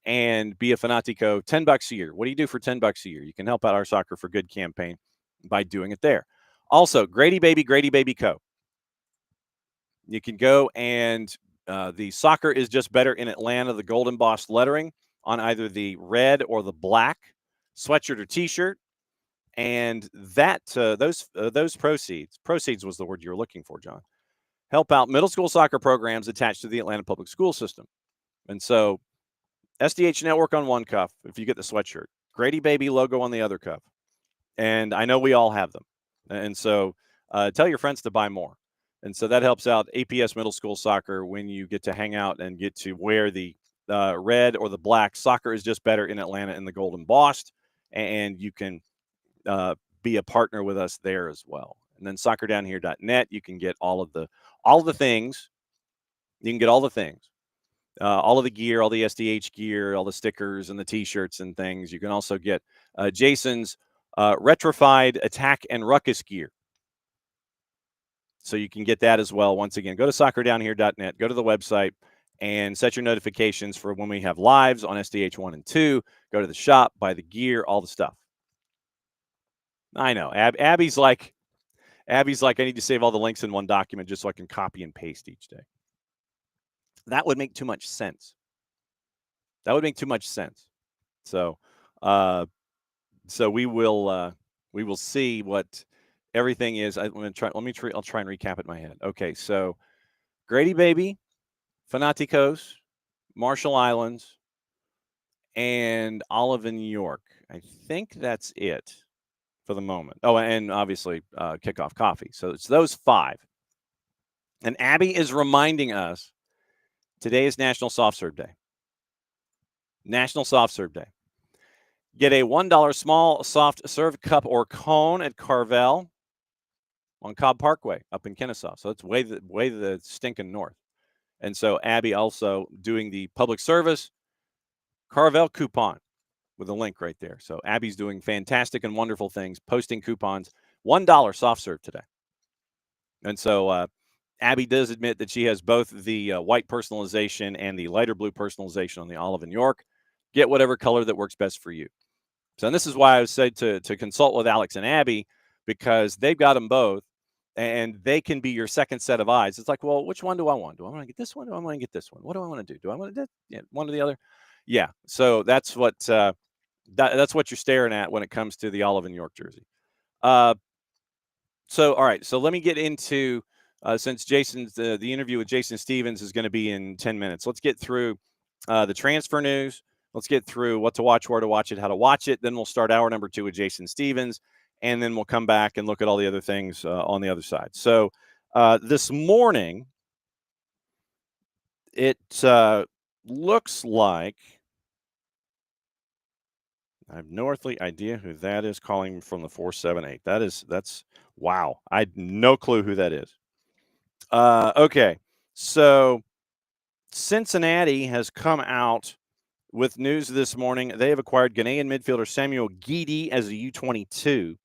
and be a Fanatico. $10 a year. What do you do for $10 a year? You can help out our Soccer for Good campaign by doing it there. Also, Grady Baby Co. You can go and the soccer is just better in Atlanta, the gold embossed lettering on either the red or the black sweatshirt or T-shirt. And that those proceeds was the word you were looking for, John, help out middle school soccer programs attached to the Atlanta public school system. And so SDH Network on one cuff, if you get the sweatshirt, Grady Baby logo on the other cuff. And I know we all have them. And so tell your friends to buy more. And so that helps out APS middle school soccer when you get to hang out and get to wear the red or the black. Soccer is just better in Atlanta in the gold embossed. And you can be a partner with us there as well. And then soccerdownhere.net, you can get all of the things. You can get all the things. All of the gear, all the SDH gear, all the stickers and the T-shirts and things. You can also get Jason's retrified attack and ruckus gear. So you can get that as well. Once again, go to soccerdownhere.net, go to the website, and set your notifications for when we have lives on SDH 1 and 2. Go to the shop, buy the gear, all the stuff. I know. Abby's like, I need to save all the links in one document just so I can copy and paste each day. That would make too much sense. So, we will see what everything is. I'll try and recap it in my head. Okay, so Grady Baby, Fanaticos, Marshall Islands, and Olive and York. I think that's it for the moment. Oh, and obviously Kickoff Coffee. So it's those 5. And Abby is reminding us today is National Soft Serve Day. National Soft Serve Day. Get a $1 small soft serve cup or cone at Carvel on Cobb Parkway up in Kennesaw. So it's way the stinking north. And so Abby also doing the public service Carvel coupon with a link right there. So Abby's doing fantastic and wonderful things, posting coupons, $1 soft serve today. And so Abby does admit that she has both the white personalization and the lighter blue personalization on the Olive and York. Get whatever color that works best for you. So and this is why I would say to consult with Alex and Abby, because they've got them both, and they can be your second set of eyes. It's like, well, which one do I want? Do I want to get this one? Do I want to get this one? What do I want to do? Do I want to do one or the other? Yeah. So that's what that's what you're staring at when it comes to the Olive and York jersey. So all right. So let me get into since Jason's the interview with Jason Stevens is going to be in 10 minutes. Let's get through the transfer news. Let's get through what to watch, where to watch it, how to watch it. Then we'll start hour number 2 with Jason Stevens, and then we'll come back and look at all the other things on the other side. So this morning, it looks like I have no earthly idea who that is calling from the 478. That's wow. I had no clue who that is. Okay, so Cincinnati has come out with news this morning. They have acquired Ghanaian midfielder Samuel Gidi as a U22.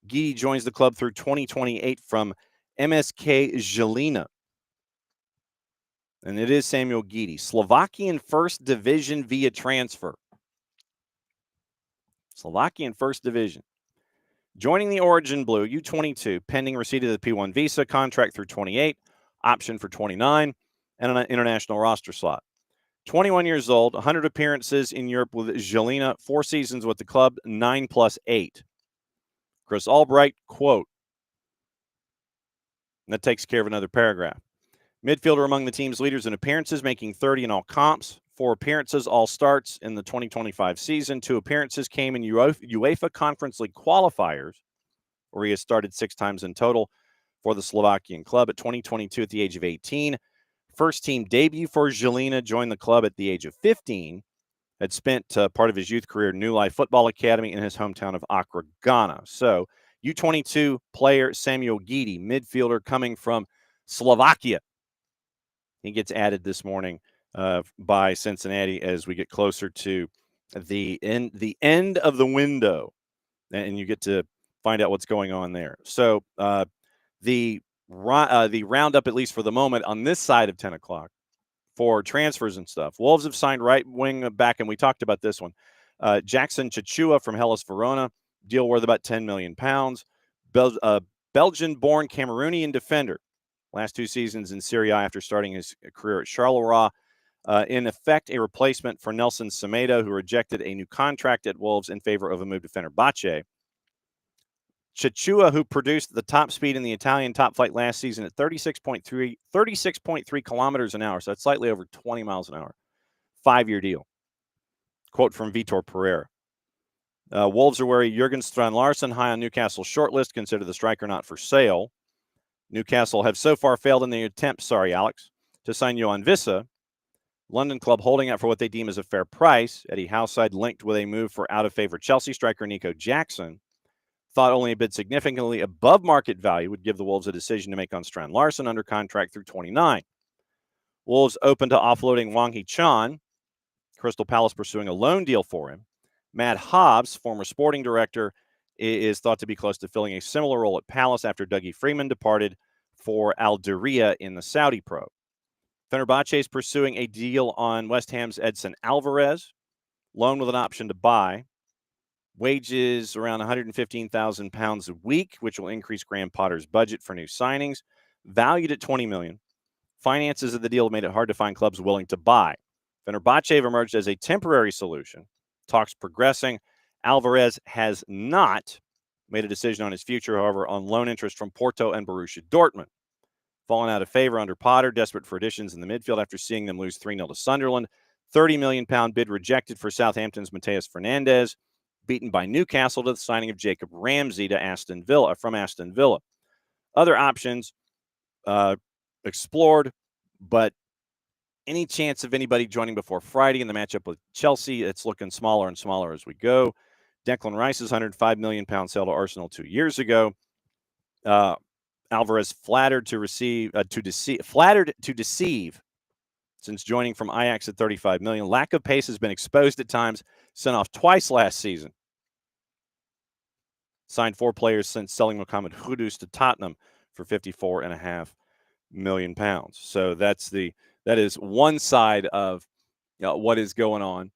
Gidi joins the club through 2028 from MSK Žilina. And it is Samuel Gidi, Slovakian First Division via transfer. Slovakian First Division. Joining the Origin Blue, U22, pending receipt of the P1 visa, contract through 28, option for 29, and an international roster slot. 21 years old, 100 appearances in Europe with Žilina, 4 seasons with the club, 9 plus 8. Chris Albright, quote, and that takes care of another paragraph. Midfielder among the team's leaders in appearances, making 30 in all comps. 4 appearances, all starts in the 2025 season. 2 appearances came in UEFA Conference League qualifiers, where he has started 6 times in total for the Slovakian club at 2022 at the age of 18. First team debut for Žilina, joined the club at the age of 15. Had spent part of his youth career at New Life Football Academy in his hometown of Accra, Ghana. So U22 player Samuel Gidi, midfielder coming from Slovakia. He gets added this morning by Cincinnati as we get closer to the end of the window, and you get to find out what's going on there. So the roundup, at least for the moment, on this side of 10 o'clock for transfers and stuff. Wolves have signed right wing back, and we talked about this one. Jackson Chichua from Hellas Verona, deal worth about £10 million. Belgian-born Cameroonian defender. Last 2 seasons in Serie A after starting his career at Charleroi. In effect, a replacement for Nelson Semedo, who rejected a new contract at Wolves in favor of a move to Fenerbahce. Chichua, who produced the top speed in the Italian top flight last season at 36.3 kilometers an hour, so that's slightly over 20 miles an hour. 5-year deal. Quote from Vitor Pereira. Wolves are wary Jurgen Strand-Larsen, high on Newcastle's shortlist, consider the striker not for sale. Newcastle have so far failed in the attempt, to sign Johan Vissa. London club holding out for what they deem as a fair price. Eddie Houseside linked with a move for out-of-favor Chelsea striker Nico Jackson. Thought only a bid significantly above market value would give the Wolves a decision to make on Strand-Larsen under contract through 29. Wolves open to offloading Wang Hee-chan. Crystal Palace pursuing a loan deal for him. Matt Hobbs, former sporting director, is thought to be close to filling a similar role at Palace after Dougie Freeman departed for Al Diriyah in the Saudi Pro. Fenerbahce is pursuing a deal on West Ham's Edson Alvarez, loan with an option to buy. Wages around £115,000 a week, which will increase Graham Potter's budget for new signings. Valued at $20 million. Finances of the deal have made it hard to find clubs willing to buy. Fenerbahce have emerged as a temporary solution. Talks progressing. Alvarez has not made a decision on his future, however, on loan interest from Porto and Borussia Dortmund. Fallen out of favor under Potter, desperate for additions in the midfield after seeing them lose 3-0 to Sunderland. £30 million bid rejected for Southampton's Mateus Fernandes. Beaten by Newcastle to the signing of Jacob Ramsey from Aston Villa. Other options explored, but any chance of anybody joining before Friday in the matchup with Chelsea, it's looking smaller and smaller as we go. Declan Rice's £105 million sale to Arsenal 2 years ago. Alvarez flattered to deceive since joining from Ajax at $35 million. Lack of pace has been exposed at times. Sent off twice last season. Signed 4 players since selling Mohamed Kudus to Tottenham for £54.5 million. So that is one side of what is going on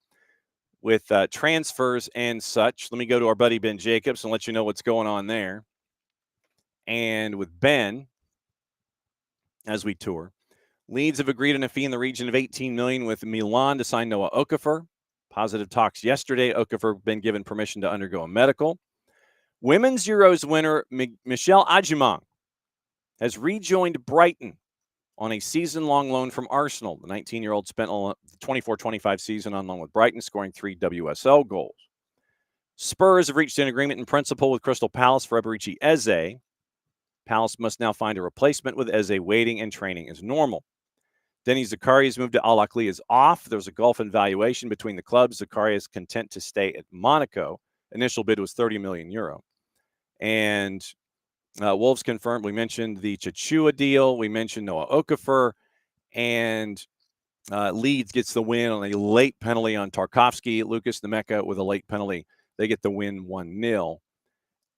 with transfers and such. Let me go to our buddy Ben Jacobs and let you know what's going on there. And with Ben, as we tour, Leeds have agreed on a fee in the region of $18 million with Milan to sign Noah Okafor. Positive talks yesterday. Okafor been given permission to undergo a medical. Women's Euros winner Michelle Adjumang has rejoined Brighton on a season-long loan from Arsenal. The 19-year-old spent the 24-25 season on loan with Brighton, scoring 3 WSL goals. Spurs have reached an agreement in principle with Crystal Palace for Eberechi Eze. Palace must now find a replacement, with Eze waiting and training as normal. Denny Zakaria's move to Al-Ahly is off. There was a gulf in valuation between the clubs. Zakaria is content to stay at Monaco. Initial bid was 30 million euro. And Wolves confirmed. We mentioned the Chichua deal. We mentioned Noah Okafor. And Leeds gets the win on a late penalty on Tarkovsky. Lucas Nemeka with a late penalty. They get the win 1-0.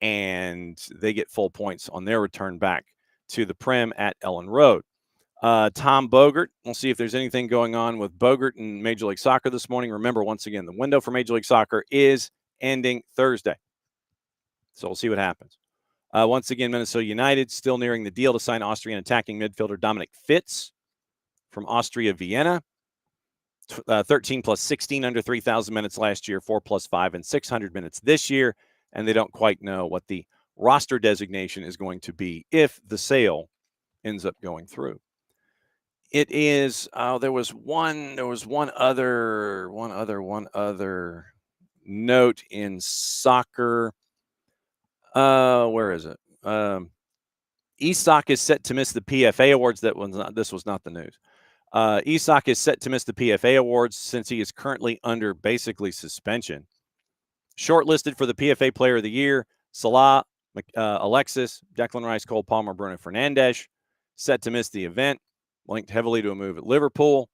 And they get full points on their return back to the Prem at Ellen Road. Tom Bogert. We'll see if there's anything going on with Bogert in Major League Soccer this morning. Remember, once again, the window for Major League Soccer is ending Thursday. So we'll see what happens. Once again, Minnesota United still nearing the deal to sign Austrian attacking midfielder Dominic Fitz from Austria Vienna. 13 plus 16 under 3,000 minutes last year, 4 plus 5 and 600 minutes this year. And they don't quite know what the roster designation is going to be if the sale ends up going through. It is. There was one other note in soccer. Where is it? Isak is set to miss the PFA awards. This was not the news. Isak is set to miss the PFA awards since he is currently under basically suspension. Shortlisted for the PFA Player of the Year: Salah, Alexis, Declan Rice, Cole Palmer, Bruno Fernandes. Set to miss the event. Linked heavily to a move at Liverpool.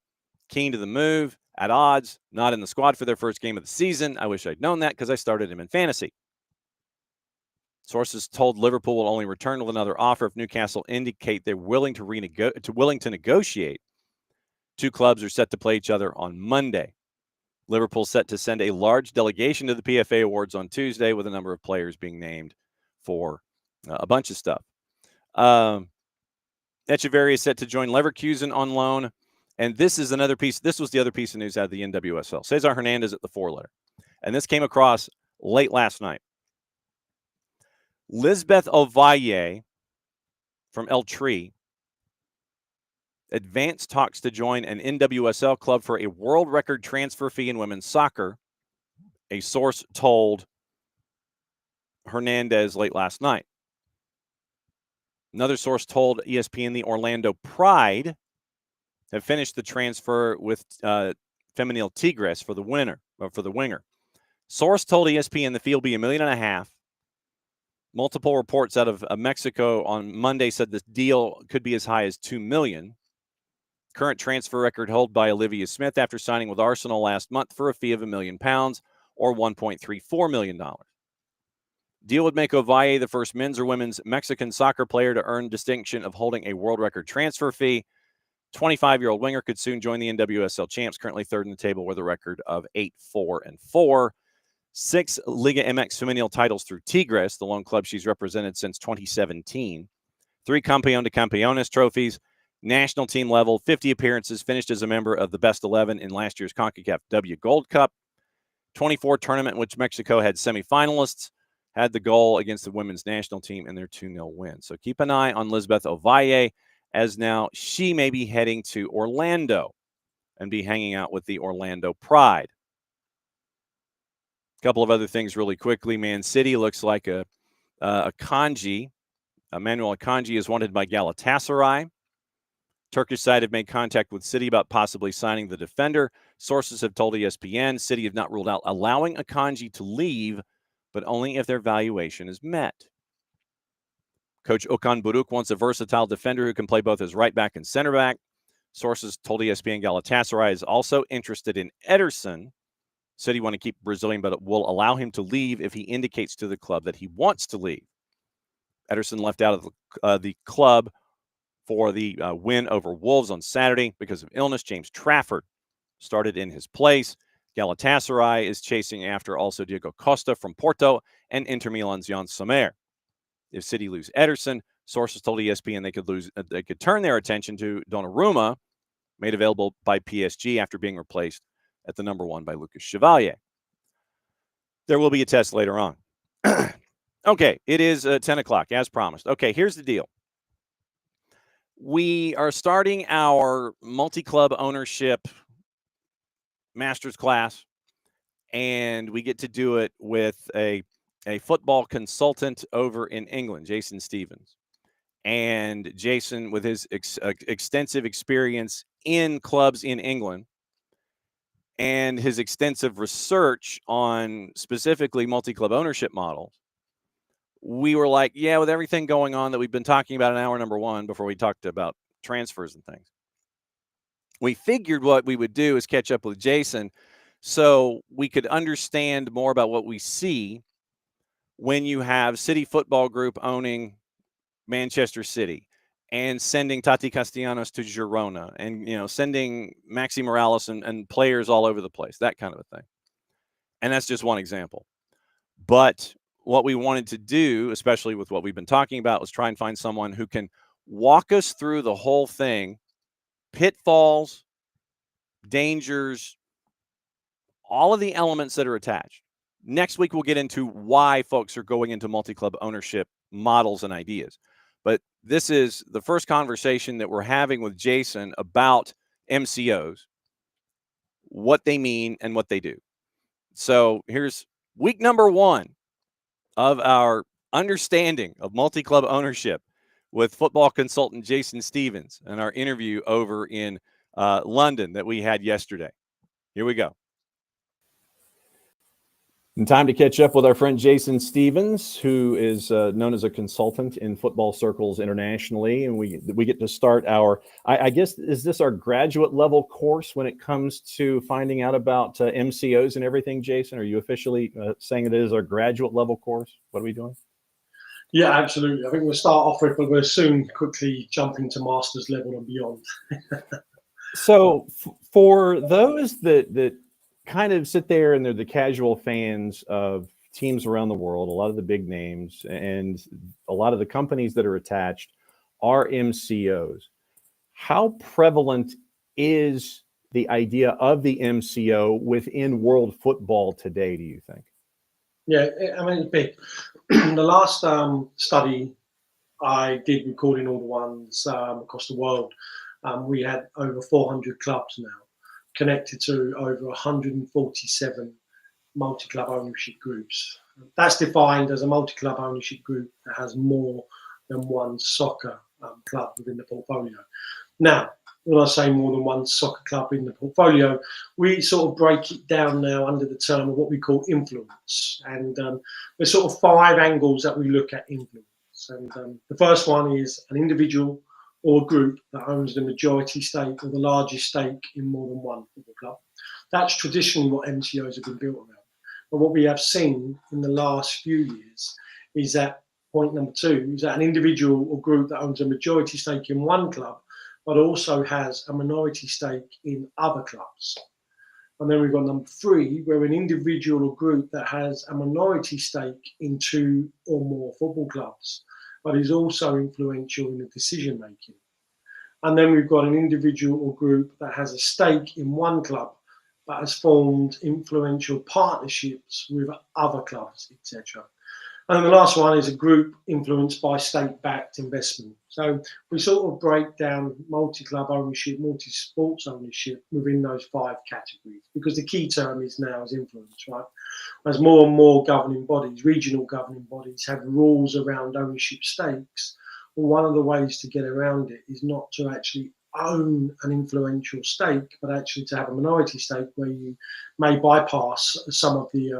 Keen to the move. At odds. Not in the squad for their first game of the season. I wish I'd known that because I started him in fantasy. Sources told Liverpool will only return with another offer if Newcastle indicate they're willing to negotiate. Two clubs are set to play each other on Monday. Liverpool set to send a large delegation to the PFA Awards on Tuesday, with a number of players being named for a bunch of stuff. Echeverry is set to join Leverkusen on loan. And this is another piece. This was the other piece of news out of the NWSL. Cesar Hernandez at the 4-letter. And this came across late last night. Lisbeth Ovalle from El Tree advanced talks to join an NWSL club for a world record transfer fee in women's soccer, a source told Hernandez late last night. Another source told ESPN the Orlando Pride have finished the transfer with Femenil Tigres for the winger. Source told ESPN the fee will be $1.5 million. Multiple reports out of Mexico on Monday said this deal could be as high as $2 million. Current transfer record held by Olivia Smith after signing with Arsenal last month for a fee of £1 million, or $1.34 million. Deal would make Ovalle the first men's or women's Mexican soccer player to earn distinction of holding a world record transfer fee. 25-year-old winger could soon join the NWSL champs, currently third in the table with a record of 8-4-4. 6 Liga MX Femenil titles through Tigres, the lone club she's represented since 2017. 3 Campeón de Campeones trophies, national team level, 50 appearances, finished as a member of the best 11 in last year's CONCACAF W Gold Cup. 24 tournament in which Mexico had semifinalists, had the goal against the women's national team in their 2-0 win. So keep an eye on Lisbeth Ovalle, as now she may be heading to Orlando and be hanging out with the Orlando Pride. A couple of other things really quickly. Man City looks like Akanji. Emmanuel Akanji is wanted by Galatasaray. Turkish side have made contact with City about possibly signing the defender. Sources have told ESPN City have not ruled out allowing Akanji to leave, but only if their valuation is met. Coach Okan Buruk wants a versatile defender who can play both as right back and center back. Sources told ESPN Galatasaray is also interested in Ederson. City want to keep Brazilian, but it will allow him to leave if he indicates to the club that he wants to leave. Ederson left out of the club for the win over Wolves on Saturday because of illness. James Trafford started in his place. Galatasaray is chasing after also Diego Costa from Porto and Inter Milan's Jan Sommer. If City lose Ederson, sources told ESPN they could turn their attention to Donnarumma, made available by PSG after being replaced at the number 1 by Lucas Chevalier. There will be a test later on. Okay, it is 10 o'clock, as promised. Okay, here's the deal. We are starting our multi-club ownership master's class, and we get to do it with a football consultant over in England, Jason Stevens. And Jason, with his extensive experience in clubs in England and his extensive research on specifically multi-club ownership models, we were like, yeah, with everything going on that we've been talking about in hour number one before we talked about transfers and things, we figured what we would do is catch up with Jason so we could understand more about what we see when you have City Football Group owning Manchester City and sending Tati Castellanos to Girona and, sending Maxi Morales and players all over the place, that kind of a thing. And that's just one example. But what we wanted to do, especially with what we've been talking about, was try and find someone who can walk us through the whole thing, pitfalls, dangers, all of the elements that are attached. Next week, we'll get into why folks are going into multi-club ownership models and ideas. But this is the first conversation that we're having with Jason about MCOs, what they mean and what they do. So here's week number one of our understanding of multi-club ownership with football consultant Jason Stevens and our interview over in London that we had yesterday. Here we go. And time to catch up with our friend Jason Stevens, who is known as a consultant in football circles internationally. And we get to start our, I guess, is this our graduate level course when it comes to finding out about MCOs and everything, Jason? Are you officially saying it is our graduate level course? What are we doing? Yeah, absolutely. I think we'll start off with, but we'll soon quickly jump into master's level and beyond. So for those that kind of sit there and they're the casual fans of teams around the world, a lot of the big names and a lot of the companies that are attached are MCOs. How prevalent is the idea of the MCO within world football today, do you think? Yeah, I mean, it's big. The last study I did, recording all the ones across the world, we had over 400 clubs now, connected to over 147 multi-club ownership groups. That's defined as a multi-club ownership group that has more than one soccer club within the portfolio. Now, when I say more than one soccer club in the portfolio, we sort of break it down now under the term of what we call influence. And there's sort of 5 angles that we look at influence. And the first one is an individual or group that owns the majority stake or the largest stake in more than one football club. That's traditionally what MCOs have been built around. But what we have seen in the last few years is that point number 2 is that an individual or group that owns a majority stake in one club, but also has a minority stake in other clubs. And then we've got number 3, where an individual or group that has a minority stake in 2 or more football clubs, but is also influential in the decision making. And then we've got an individual or group that has a stake in one club, but has formed influential partnerships with other clubs, etc. And then the last one is a group influenced by state-backed investment. So we sort of break down multi-club ownership, multi-sports ownership within those 5 categories, because the key term is now is influence, right? As more and more governing bodies, regional governing bodies, have rules around ownership stakes, well, one of the ways to get around it is not to actually own an influential stake, but actually to have a minority stake where you may bypass some of the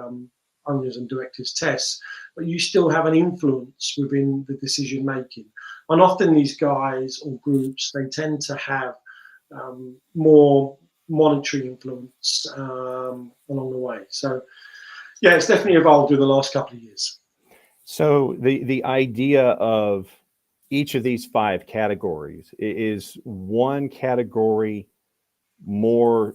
owners and directors tests, but you still have an influence within the decision making. And often these guys or groups, they tend to have more monetary influence along the way. So yeah, it's definitely evolved in the last couple of years. So the idea of each of these 5 categories, is one category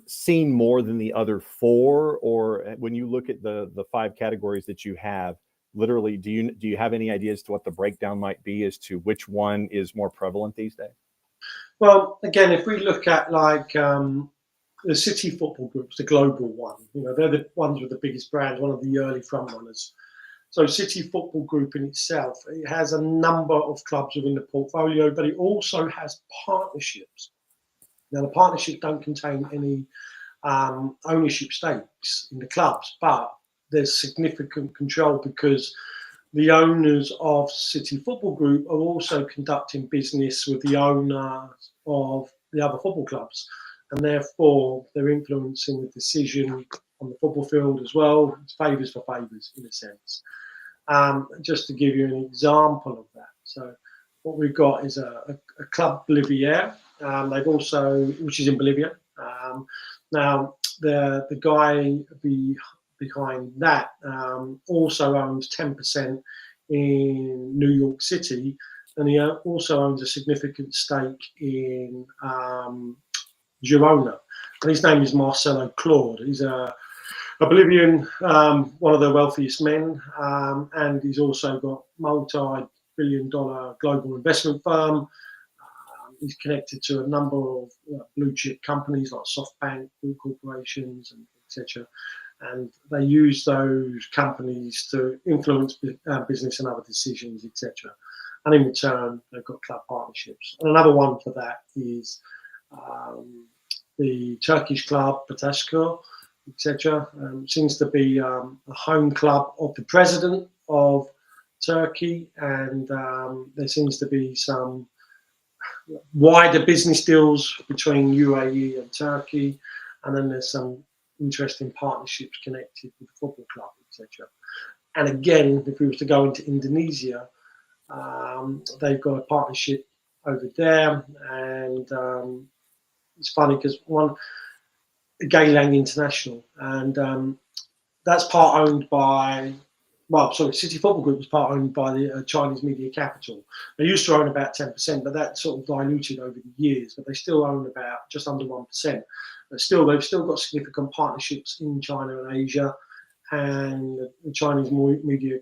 seen more than the other 4, or when you look at the 5 categories that you have, literally, do you have any ideas to what the breakdown might be as to which one is more prevalent these days? Well, again, if we look at like the City football groups, the global one, they're the ones with the biggest brands, one of the early front runners. So City Football Group in itself, it has a number of clubs within the portfolio, but it also has partnerships. Now, the partnerships don't contain any ownership stakes in the clubs, but there's significant control because the owners of City Football Group are also conducting business with the owners of the other football clubs, and therefore they're influencing the decision on the football field as well. It's favours for favours in a sense. Just to give you an example of that, so what we've got is a club Bolivier. They've also, which is in Bolivia. Now the guy behind that also owns 10% in New York City, and he also owns a significant stake in Girona. And his name is Marcelo Claude. He's a Bolivian, one of the wealthiest men, and he's also got multi-billion-dollar global investment firm. He's connected to a number of blue chip companies like SoftBank, Group corporations, and etc. And they use those companies to influence business and other decisions, etc. And in return, they've got club partnerships. And another one for that is the Turkish club Patasko, etc. Seems to be a home club of the president of Turkey, and there seems to be some wider business deals between UAE and Turkey, and then there's some interesting partnerships connected with the football club, etc. And again, if we were to go into Indonesia, they've got a partnership over there, and it's funny because Geylang International, and that's part owned by, City Football Group was part owned by the Chinese media capital. They used to own about 10%, but that sort of diluted over the years. But they still own about just under 1%. But still, they've still got significant partnerships in China and Asia, and the Chinese media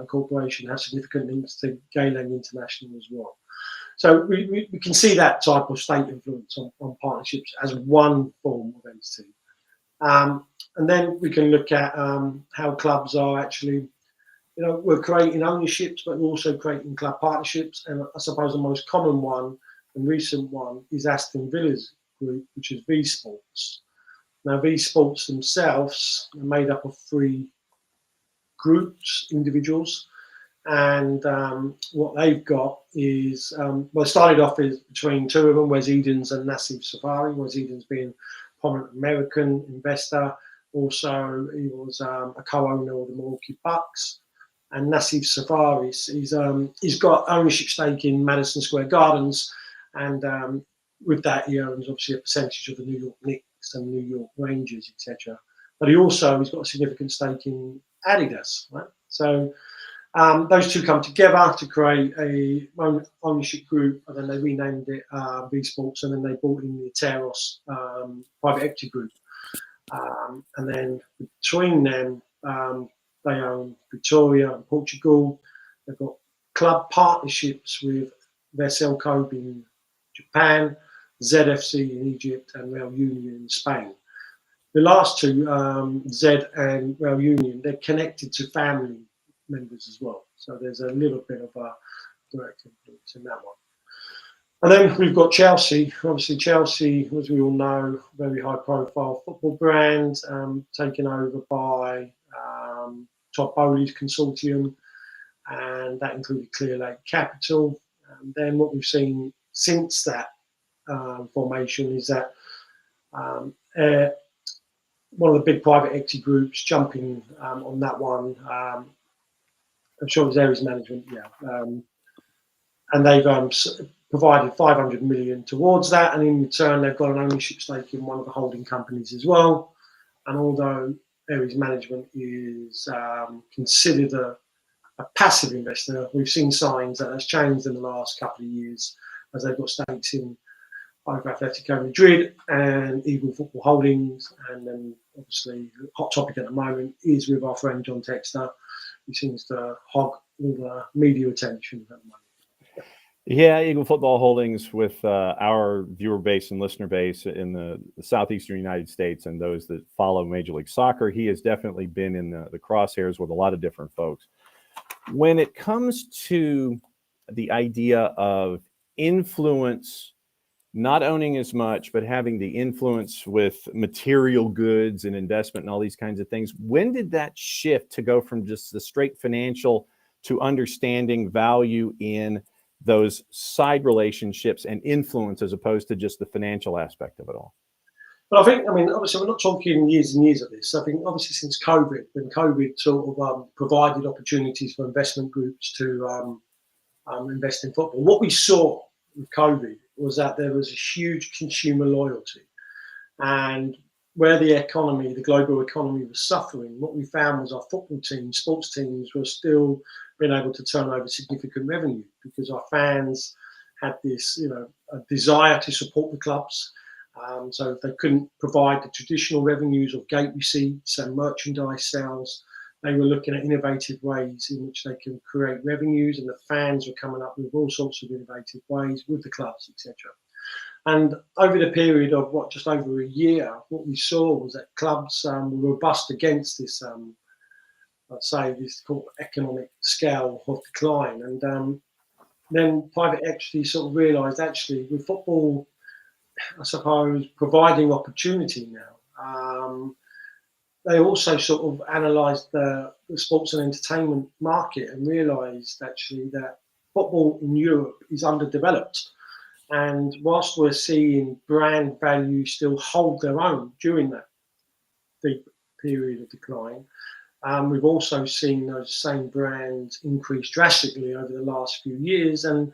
corporation has significant links to Geylang International as well. So we can see that type of state influence on partnerships as one form of entity. And then we can look at how clubs are actually, we're creating ownerships, but we're also creating club partnerships. And I suppose the most common one and recent one is Aston Villa's group, which is V Sports. Now, V Sports themselves are made up of 3 groups, individuals. And what they've got is, it started off between 2 of them, Wes Edens and Nassif Safari. Wes Edens being a prominent American investor. Also, he was a co-owner of the Milwaukee Bucks. And Nassif Safari, he's got ownership stake in Madison Square Gardens. And with that, he owns obviously a percentage of the New York Knicks and New York Rangers, etc. But he's got a significant stake in Adidas, right? So those two come together to create a ownership group, and then they renamed it V Sports, and then they brought in the Teros private equity group. And then between them, they own Victoria in Portugal. They've got club partnerships with Vessel Kobe in Japan, ZFC in Egypt, and Real Union in Spain. The last two, Z and Real Union, they're connected to family members as well. So there's a little bit of a direct influence in that one. And then we've got Chelsea. Obviously, Chelsea, as we all know, very high-profile football brand, taken over by Todd Bowley's consortium, and that included Clear Lake Capital. And then what we've seen since that formation is that one of the big private equity groups jumping on that one. I'm sure it was Aries Management, yeah. And they've provided 500 million towards that, and in return they've got an ownership stake in one of the holding companies as well. And although Aries Management is considered a passive investor, we've seen signs that has changed in the last couple of years as they've got stakes in both Atletico Madrid and Eagle Football Holdings. And then obviously the hot topic at the moment is with our friend John Textor, who seems to hog all the media attention at the moment. Yeah, Eagle Football Holdings, with our viewer base and listener base in the southeastern United States and those that follow Major League Soccer, he has definitely been in the crosshairs with a lot of different folks. when it comes to the idea of influence, not owning as much, but having the influence with material goods and investment and all these kinds of things, when did that shift to go from just the straight financial to understanding value in those side relationships and influence as opposed to just the financial aspect of it all? But I think, I mean, obviously, we're not talking years and years of this. I think, obviously, since COVID, when COVID sort of provided opportunities for investment groups to invest in football, what we saw with COVID was that there was a huge consumer loyalty. And where the economy, the global economy, was suffering, what we found was our football teams, sports teams, were still being able to turn over significant revenue because our fans had this, a desire to support the clubs. So if they couldn't provide the traditional revenues of gate receipts and merchandise sales, they were looking at innovative ways in which they can create revenues, and the fans were coming up with all sorts of innovative ways with the clubs, etc. And over the period of just over a year, what we saw was that clubs were robust against this, let's say, this called economic scale of decline. And then private equity sort of realised, actually, with football, I suppose, providing opportunity now, they also sort of analysed the sports and entertainment market and realised, actually, that football in Europe is underdeveloped. And whilst we're seeing brand value still hold their own during that deep period of decline, we've also seen those same brands increase drastically over the last few years. And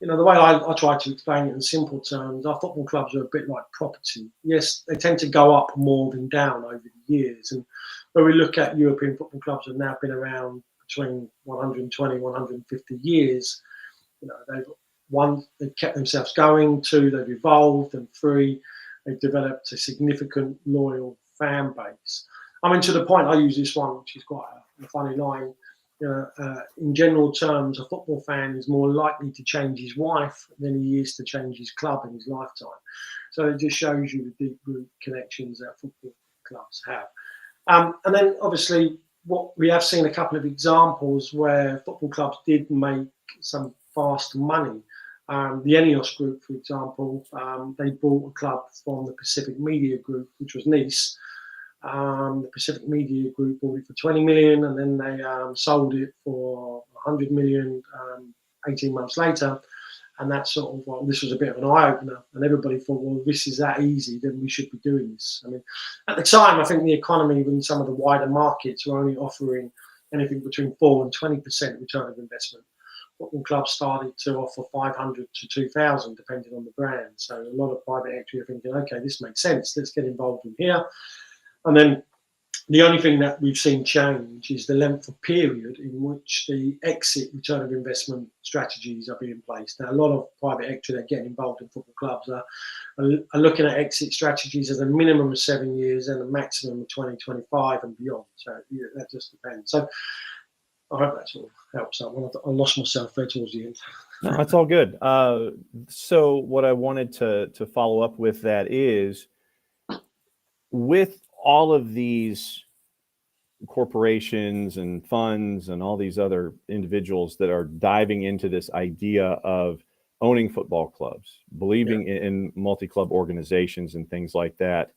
the way I try to explain it in simple terms, our football clubs are a bit like property. Yes, they tend to go up more than down over the years. And when we look at European football clubs that have now been around between 120, 150 years, they've kept themselves going. Two, they've evolved. And three, they've developed a significant loyal fan base. I mean, to the point, I use this one, which is quite a funny line. In general terms, a football fan is more likely to change his wife than he is to change his club in his lifetime. So it just shows you the deep root connections that football clubs have. And then, obviously, what we have seen a couple of examples where football clubs did make some fast money. The ENEOS Group, for example, they bought a club from the Pacific Media Group, which was Nice. The Pacific Media Group bought it for 20 million, and then they sold it for 100 million 18 months later. And that sort of, this was a bit of an eye-opener, and everybody thought, well, this is that easy, then we should be doing this. I mean, at the time, I think the economy in some of the wider markets were only offering anything between 4 and 20% return of investment. Football clubs started to offer 500 to 2,000, depending on the brand. So a lot of private equity are thinking, okay, this makes sense, let's get involved in here. And then the only thing that we've seen change is the length of period in which the exit return of investment strategies are being placed. Now, a lot of private equity that get involved in football clubs are looking at exit strategies as a minimum of 7 years and a maximum of 2025 and beyond. So that just depends. So I hope that sort of helps out. I lost myself there towards the end. No, that's all good. So what I wanted to follow up with that is, with all of these corporations and funds and all these other individuals that are diving into this idea of owning football clubs, believing in multi-club organizations and things like that,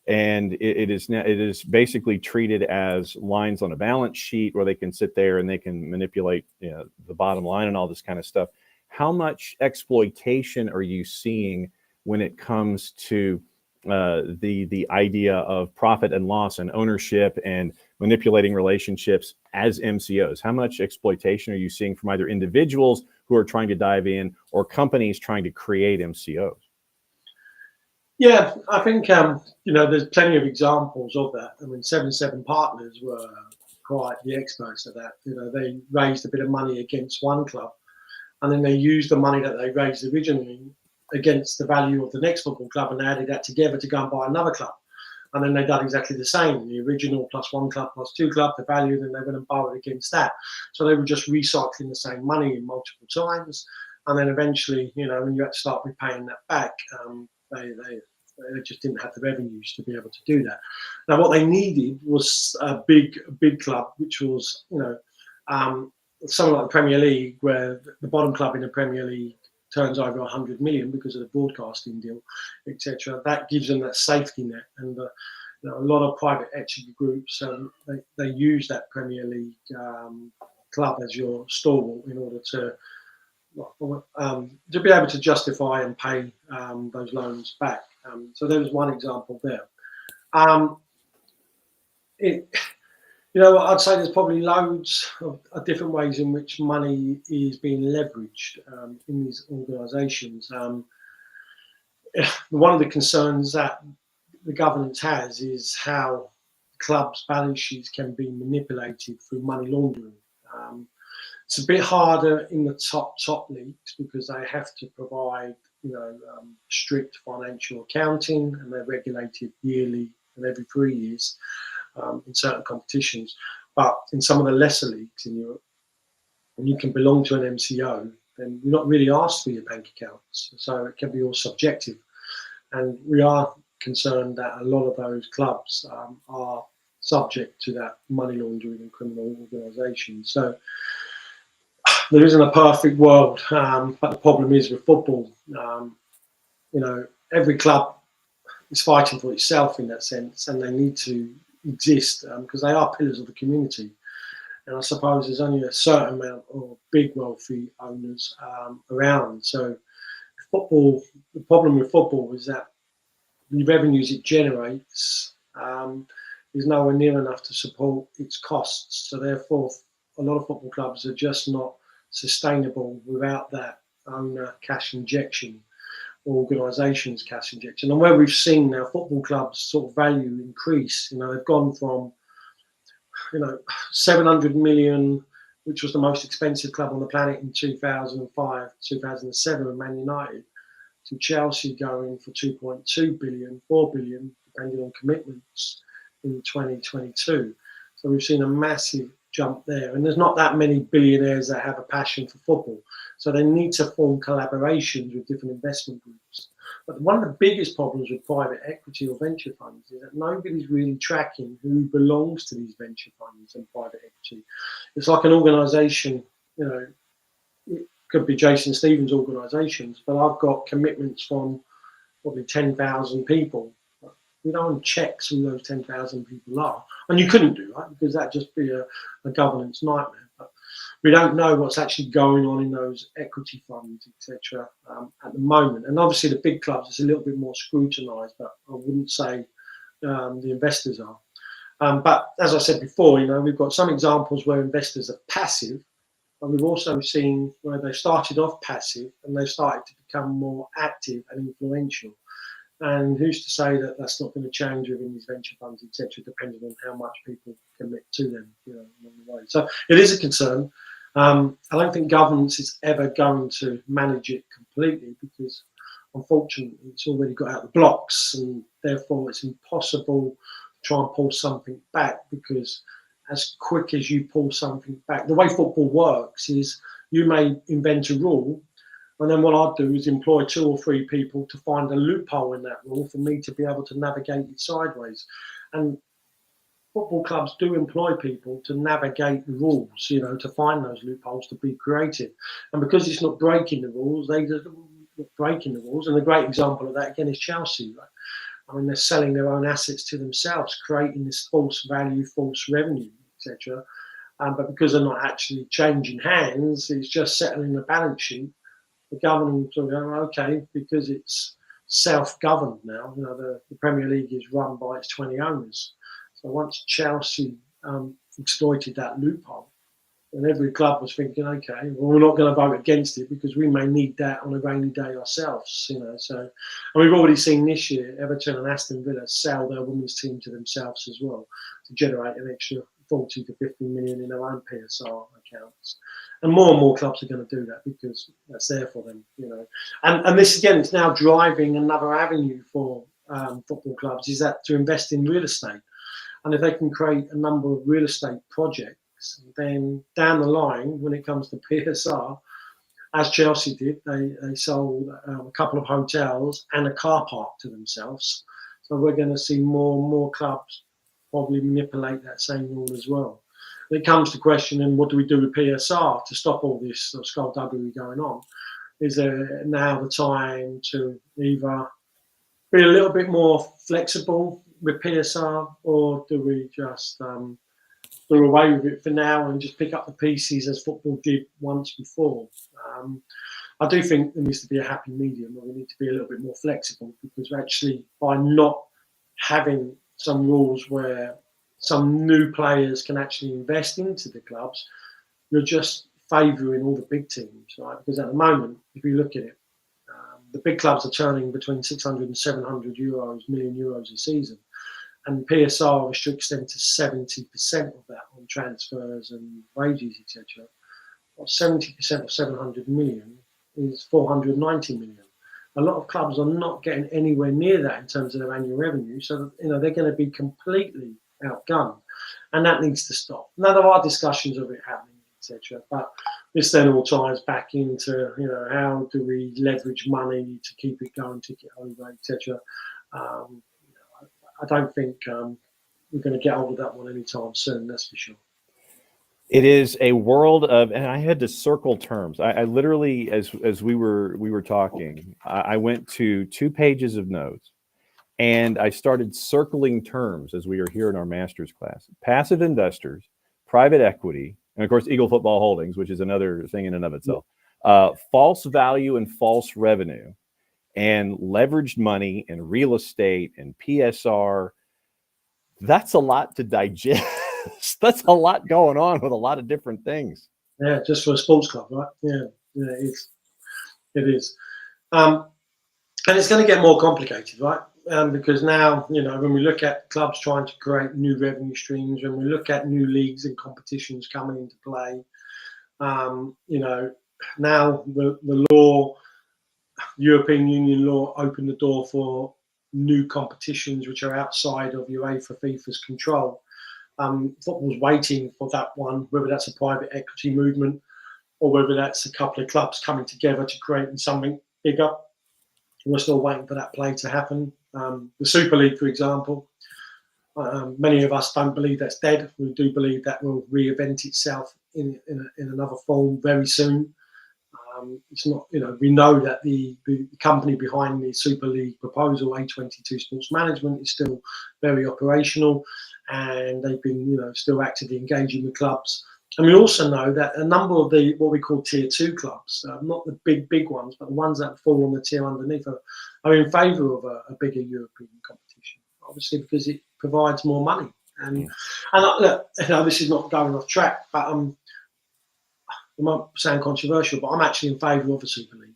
and it is basically treated as lines on a balance sheet where they can sit there and they can manipulate the bottom line and all this kind of stuff. How much exploitation are you seeing when it comes to the idea of profit and loss and ownership and manipulating relationships as MCOs? How much exploitation are you seeing from either individuals who are trying to dive in or companies trying to create MCOs? Yeah, I think there's plenty of examples of that. I mean, 77 Partners were quite the experts at that. They raised a bit of money against one club, and then they used the money that they raised originally against the value of the next football club, and they added that together to go and buy another club. And then they done exactly the same. The original plus one club plus two club, the value, then they went and borrowed against that. So they were just recycling the same money in multiple times. And then eventually, when you had to start repaying that back, they just didn't have the revenues to be able to do that. Now, what they needed was a big club, which was, something like the Premier League, where the bottom club in the Premier League turns over 100 million because of the broadcasting deal, etc. That gives them that safety net, and a lot of private equity groups they use that Premier League club as your stalwart in order to be able to justify and pay those loans back. So there was one example there. I'd say there's probably loads of different ways in which money is being leveraged in these organisations. One of the concerns that the governance has is how clubs' balance sheets can be manipulated through money laundering. It's a bit harder in the top leagues because they have to provide, strict financial accounting, and they're regulated yearly and every 3 years in certain competitions. But in some of the lesser leagues in Europe, when you can belong to an MCO, then you're not really asked for your bank accounts. So it can be all subjective. And we are concerned that a lot of those clubs are subject to that money laundering and criminal organisations. So there isn't a perfect world, but the problem is with football, every club is fighting for itself in that sense, and they need to exist because they are pillars of the community. And I suppose there's only a certain amount of big wealthy owners around. So the problem with football is that the revenues it generates is nowhere near enough to support its costs. So therefore, a lot of football clubs are just not sustainable without that owner cash injection, organisations cash injection. And where we've seen now football clubs sort of value increase, they've gone from 700 million, which was the most expensive club on the planet in 2005, 2007 with Man United, to Chelsea going for 2.2 billion, 4 billion, depending on commitments in 2022. So we've seen a massive jump there. And there's not that many billionaires that have a passion for football. So they need to form collaborations with different investment groups. But one of the biggest problems with private equity or venture funds is that nobody's really tracking who belongs to these venture funds and private equity. It's like an organisation, it could be Jason Stevens' organisations, but I've got commitments from probably 10,000 people. We don't check who those 10,000 people are. And you couldn't do that because that'd just be a governance nightmare. But we don't know what's actually going on in those equity funds, etc. At the moment. And obviously the big clubs, it's a little bit more scrutinised, but I wouldn't say the investors are. But as I said before, we've got some examples where investors are passive, but we've also seen where they started off passive and they started to become more active and influential. And who's to say that that's not going to change within these venture funds, etc., depending on how much people commit to them, along the way. So it is a concern. I don't think governance is ever going to manage it completely because, unfortunately, it's already got out the blocks, and therefore it's impossible to try and pull something back because as quick as you pull something back, the way football works is you may invent a rule. And then what I'd do is employ 2 or 3 people to find a loophole in that rule for me to be able to navigate it sideways. And football clubs do employ people to navigate the rules, to find those loopholes, to be creative. And because it's not breaking the rules, they're breaking the rules. And a great example of that, again, is Chelsea. Right? I mean, they're selling their own assets to themselves, creating this false value, false revenue, etc. But because they're not actually changing hands, it's just settling the balance sheet. The government will go, okay, because it's self-governed now. The Premier League is run by its 20 owners. So once Chelsea exploited that loophole, and every club was thinking, okay, well, we're not going to vote against it because we may need that on a rainy day ourselves. So, and we've already seen this year Everton and Aston Villa sell their women's team to themselves as well to generate an extra 40 to 50 million in their own PSR accounts. And more clubs are going to do that because that's there for them, And this, again, it's now driving another avenue for football clubs, is that to invest in real estate. And if they can create a number of real estate projects, then down the line, when it comes to PSR, as Chelsea did, they sold a couple of hotels and a car park to themselves. So we're going to see more and more clubs probably manipulate that same rule as well. it comes to questioning what do we do with PSR to stop all this sort of skullduggery going on. Is there now the time to either be a little bit more flexible with PSR, or do we just do away with it for now and just pick up the pieces as football did once before? I do think there needs to be a happy medium where we need to be a little bit more flexible, because actually by not having some rules where some new players can actually invest into the clubs, you're just favouring all the big teams, right? Because at the moment, if you look at it, the big clubs are turning between 600 and 700 million euros a season. And PSR restricts them to 70% of that on transfers and wages, etc. Well, 70% of 700 million is 490 million. A lot of clubs are not getting anywhere near that in terms of their annual revenue, so they're going to be completely outgunned, and that needs to stop. Now there are discussions of it happening, etc. But this then all ties back into how do we leverage money to keep it going, tick it over, etc. I don't think we're going to get hold of that one anytime soon. That's for sure. It is a world of, and I had to circle terms. I literally, as we were talking, I went to 2 pages of notes, and I started circling terms as we are here in our master's class: passive investors, private equity, and of course Eagle Football Holdings, which is another thing in and of itself. False value and false revenue, and leveraged money and real estate and PSR. That's a lot to digest. That's a lot going on with a lot of different things. Yeah, just for a sports club, right? Yeah, it is. And it's going to get more complicated, right? Because now, when we look at clubs trying to create new revenue streams, when we look at new leagues and competitions coming into play, now the law, European Union law, opened the door for new competitions which are outside of UEFA, FIFA's control. Football's waiting for that one, whether that's a private equity movement or whether that's a couple of clubs coming together to create something bigger. We're still waiting for that play to happen. The Super League, for example, many of us don't believe that's dead. We do believe that will reinvent itself in another form very soon. It's not, we know that the company behind the Super League proposal, A22 Sports Management, is still very operational, and they've been, still actively engaging with clubs. And we also know that a number of the what we call tier 2 clubs, not the big ones, but the ones that fall on the tier underneath, are in favour of a bigger European competition, obviously because it provides more money. And look, this is not going off track, but it might sound controversial, but I'm actually in favour of a Super League.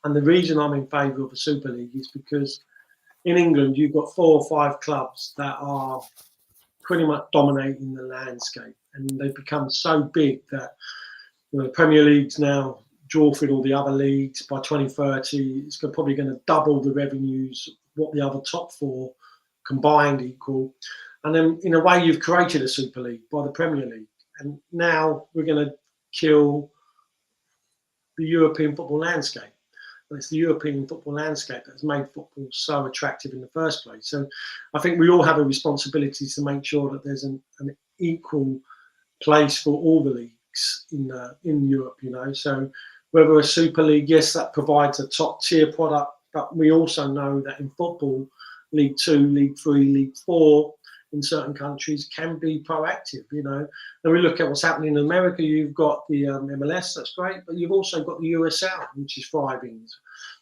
And the reason I'm in favour of a Super League is because in England, you've got 4 or 5 clubs that are pretty much dominating the landscape. And they've become so big that the Premier League's now dwarfing all the other leagues. By 2030, it's probably going to double the revenues what the other top 4 combined equal. And then, in a way, you've created a Super League by the Premier League. And now we're going to kill the European football landscape. And it's the European football landscape that's made football so attractive in the first place. So I think we all have a responsibility to make sure that there's an equal place for all the leagues in Europe, So whether a Super League, yes, that provides a top tier product, but we also know that in football, League 2, League 3, League 4, in certain countries can be proactive, And we look at what's happening in America. You've got the MLS, that's great, but you've also got the USL, which is thriving.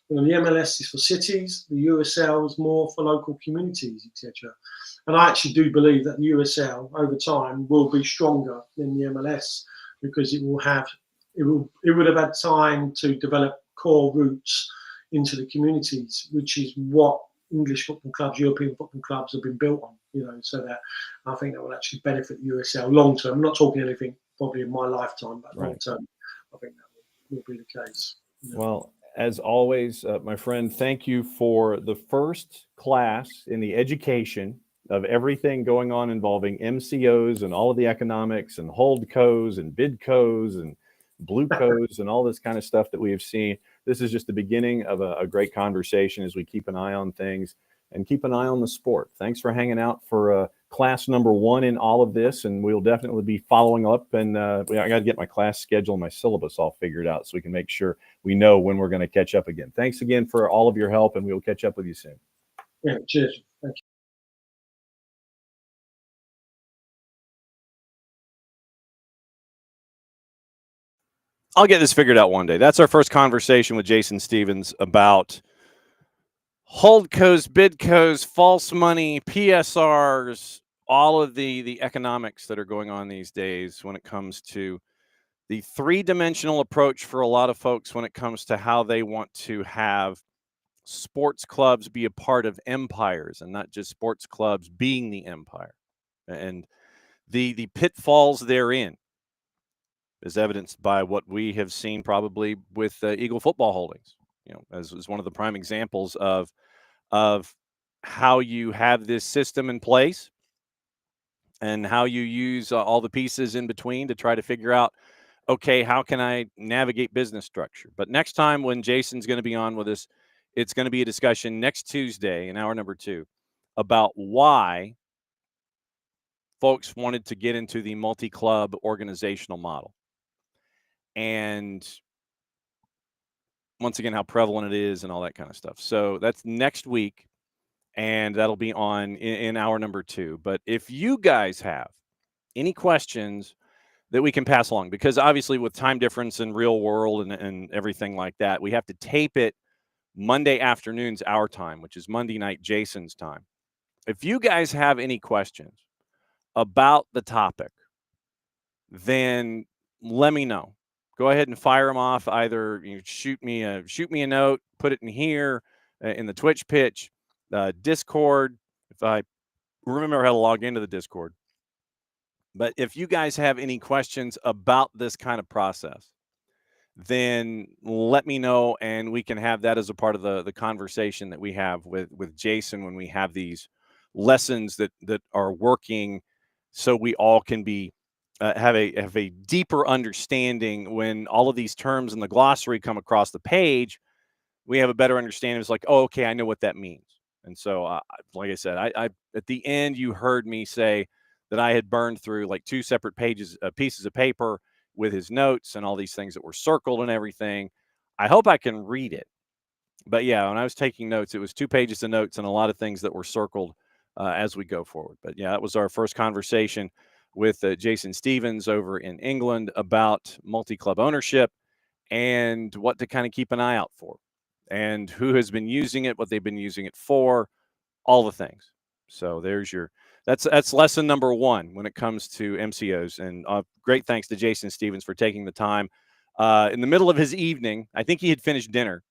The MLS is for cities, the USL is more for local communities, etc. And I actually do believe that the USL over time will be stronger than the MLS, because it would have had time to develop core roots into the communities, which is what English football clubs, European football clubs have been built on, so that I think that will actually benefit the USL long term. I'm not talking anything probably in my lifetime, but long term, I think that will be the case. Well, as always, my friend, thank you for the first class in the education of everything going on involving MCOs and all of the economics and holdcos and bidcos and bluecos and all this kind of stuff that we have seen. This is just the beginning of a great conversation as we keep an eye on things and keep an eye on the sport. Thanks for hanging out for class number 1 in all of this, and we'll definitely be following up. And I got to get my class schedule and my syllabus all figured out so we can make sure we know when we're going to catch up again. Thanks again for all of your help, and we will catch up with you soon. Yeah, cheers. Thank you. I'll get this figured out one day. That's our first conversation with Jason Stevens about holdcos, bidcos, false money, PSRs, all of the economics that are going on these days when it comes to the three-dimensional approach for a lot of folks when it comes to how they want to have sports clubs be a part of empires and not just sports clubs being the empire, and the pitfalls therein is evidenced by what we have seen probably with Eagle Football Holdings, as one of the prime examples of how you have this system in place and how you use all the pieces in between to try to figure out, okay, how can I navigate business structure? But next time when Jason's going to be on with us, it's going to be a discussion next Tuesday in hour number 2 about why folks wanted to get into the multi-club organizational model. And once again, how prevalent it is and all that kind of stuff. So that's next week, and that'll be on in hour number 2. But if you guys have any questions that we can pass along, because obviously with time difference in real world and everything like that, we have to tape it Monday afternoons our time, which is Monday night Jason's time. If you guys have any questions about the topic, then let me know. Go ahead and fire them off. Either shoot me a note, put it in here in the Twitch pitch, Discord. If I remember how to log into the Discord. But if you guys have any questions about this kind of process, then let me know, and we can have that as a part of the conversation that we have with Jason when we have these lessons that are working, so we all can be have a deeper understanding when all of these terms in the glossary come across the page. We have a better understanding. It's like, oh, okay, I know what that means. And so, like I said, I at the end, you heard me say that I had burned through like 2 separate pieces of paper with his notes and all these things that were circled and everything. I hope I can read it. But yeah, when I was taking notes, it was 2 pages of notes and a lot of things that were circled as we go forward. But yeah, that was our first conversation with Jason Stevens over in England about multi-club ownership and what to kind of keep an eye out for and who has been using it, what they've been using it for, all the things. So there's that's lesson number 1 when it comes to MCOs. And great thanks to Jason Stevens for taking the time in the middle of his evening. I think he had finished dinner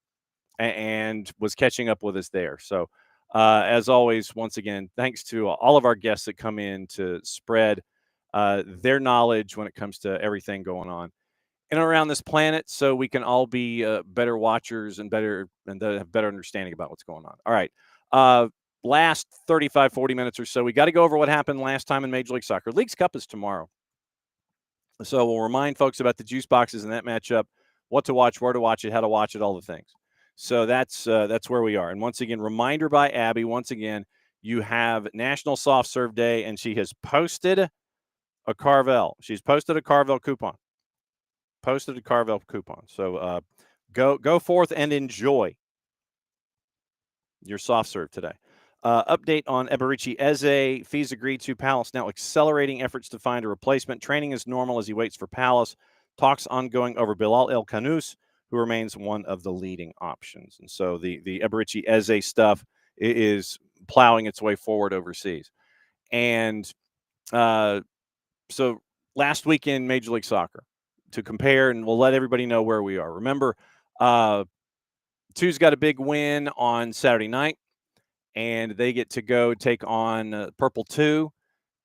and was catching up with us there. So as always, once again, thanks to all of our guests that come in to spread their knowledge when it comes to everything going on in and around this planet, so we can all be better watchers and have better understanding about what's going on. All right. Last 35, 40 minutes or so, we got to go over what happened last time in Major League Soccer. League's Cup is tomorrow. So we'll remind folks about the juice boxes in that matchup, what to watch, where to watch it, how to watch it, all the things. So that's where we are. And once again, reminder by Abby, once again, you have National Soft Serve Day, and she has posted a Carvel. She's posted a Carvel coupon. So go forth and enjoy your soft serve today. Update on Eberici Eze. Fees agreed to. Palace now accelerating efforts to find a replacement. Training is normal as he waits for Palace. Talks ongoing over Bilal El Kanous, who remains one of the leading options. And so the Eberici Eze stuff is plowing its way forward overseas. And so last weekend, Major League Soccer, to compare, and we'll let everybody know where we are. Remember, Two's got a big win on Saturday night, and they get to go take on Purple 2,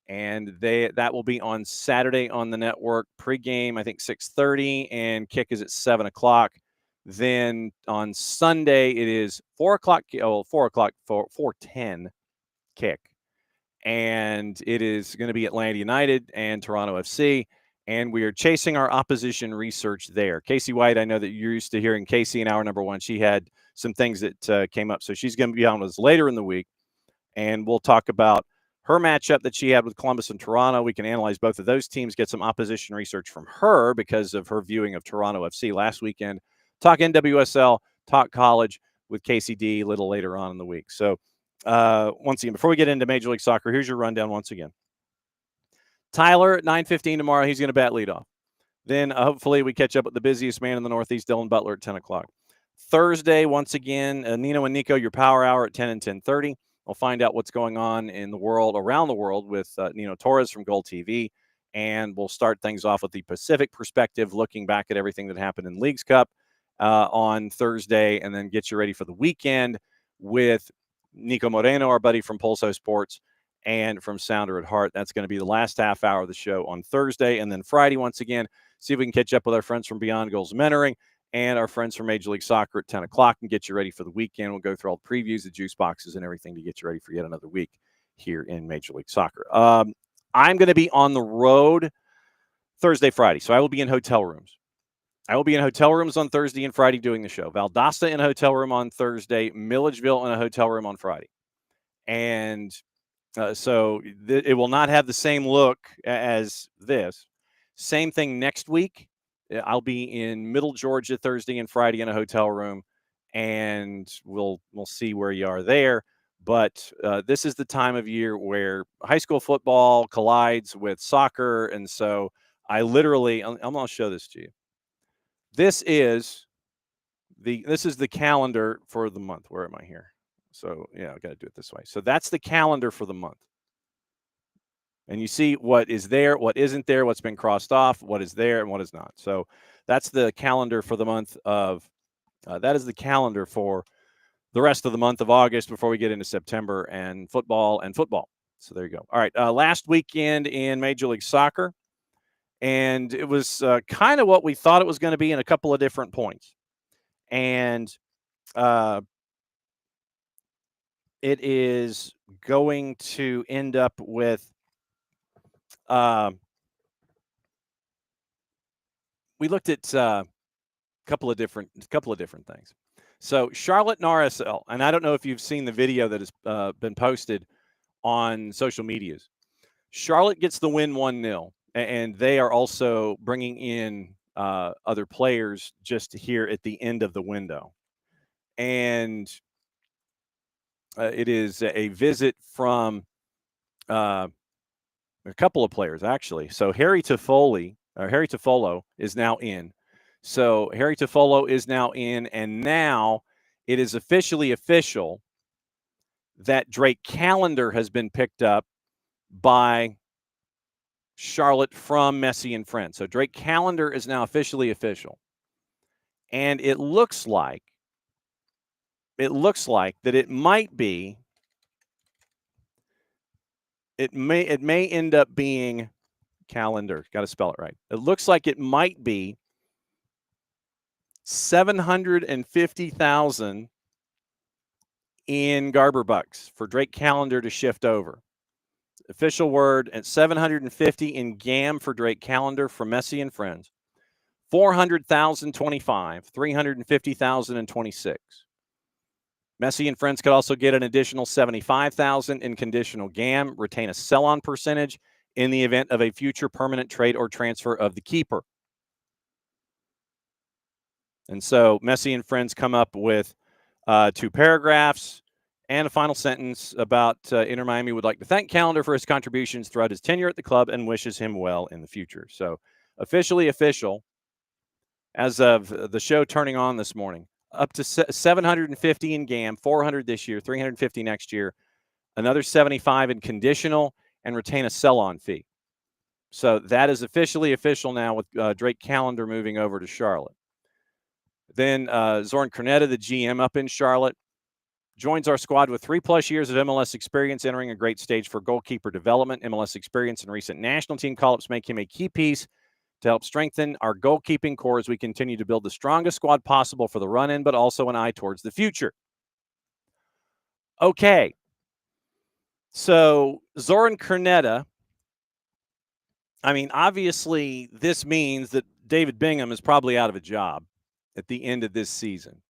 and that will be on Saturday on the network. Pre-game, I think 6:30, and kick is at 7 o'clock. Then on Sunday, it is 4 o'clock. 4:10 kick, and it is going to be Atlanta United and Toronto FC. And we are chasing our opposition research there. Casey White, I know that you're used to hearing Casey in hour number 1. She had some things that came up. So she's going to be on with us later in the week. And we'll talk about her matchup that she had with Columbus and Toronto. We can analyze both of those teams, get some opposition research from her because of her viewing of Toronto FC last weekend. Talk NWSL, talk college with KCD a little later on in the week. So once again, before we get into Major League Soccer, here's your rundown once again. Tyler at 9:15 tomorrow, he's going to bat leadoff. Then hopefully we catch up with the busiest man in the Northeast, Dylan Butler, at 10 o'clock. Thursday, once again, Nino and Nico, your power hour at 10 and 10:30. We'll find out what's going on in the world, around the world, with Nino Torres from Gold TV. And we'll start things off with the Pacific perspective, looking back at everything that happened in Leagues Cup on Thursday, and then get you ready for the weekend with Nico Moreno, our buddy from Pulso Sports, and from Sounder at Heart. That's going to be the last half hour of the show on Thursday. And then Friday, once again, see if we can catch up with our friends from Beyond Goals Mentoring and our friends from Major League Soccer at 10 o'clock and get you ready for the weekend. We'll go through all the previews, the juice boxes, and everything to get you ready for yet another week here in Major League Soccer. I'm going to be on the road Thursday, Friday, so I will be in hotel rooms. I will be in hotel rooms on Thursday and Friday doing the show. Valdosta in a hotel room on Thursday, Milledgeville in a hotel room on Friday. And so it will not have the same look as this. Same thing next week. I'll be in Middle Georgia Thursday and Friday in a hotel room, and we'll see where you are there. But this is the time of year where high school football collides with soccer, and so I literally, I'm going to show this to you. This is the calendar for the month. Where am I here? So yeah, I got to do it this way. So that's the calendar for the month. And you see what is there, what isn't there, what's been crossed off, what is there, and what is not. So that's the calendar for the month of, that is the calendar for the rest of the month of August before we get into September and football. So there you go. All right, last weekend in Major League Soccer. And it was kind of what we thought it was going to be in a couple of different points. And it is going to end up with we looked at a couple of different things. So Charlotte and RSL, and I don't know if you've seen the video that has been posted on social medias. Charlotte gets the win 1-0, and they are also bringing in other players just here at the end of the window. And it is a visit from a couple of players, actually. So Harry Toffolo is now in. So Harry Toffolo is now in, and now it is officially official that Drake Callender has been picked up by Charlotte from Messi and Friends. So Drake Callender is now officially official. And it looks like that it might be, it may end up being Calendar. Got to spell it right. It looks like it might be $750,000 in Garber bucks for Drake Callender to shift over. Official word at $750 in GAM for Drake Callender from Messi and Friends. $400,000 25, $350,000 and 26. Messi and Friends could also get an additional $75,000 in conditional GAM, retain a sell-on percentage in the event of a future permanent trade or transfer of the keeper. And so Messi and Friends come up with 2 paragraphs and a final sentence about Inter Miami would like to thank Callender for his contributions throughout his tenure at the club and wishes him well in the future. So officially official as of the show turning on this morning. Up to 750 in GAM, 400 this year, 350 next year, another 75 in conditional, and retain a sell-on fee. So that is officially official now with Drake Callender moving over to Charlotte. Then Zoran Cornetta, the GM up in Charlotte, joins our squad with 3+ years of MLS experience, entering a great stage for goalkeeper development. MLS experience and recent national team call-ups make him a key piece to help strengthen our goalkeeping core as we continue to build the strongest squad possible for the run-in, but also an eye towards the future. Okay. So Zoran Cornetta, I mean, obviously this means that David Bingham is probably out of a job at the end of this season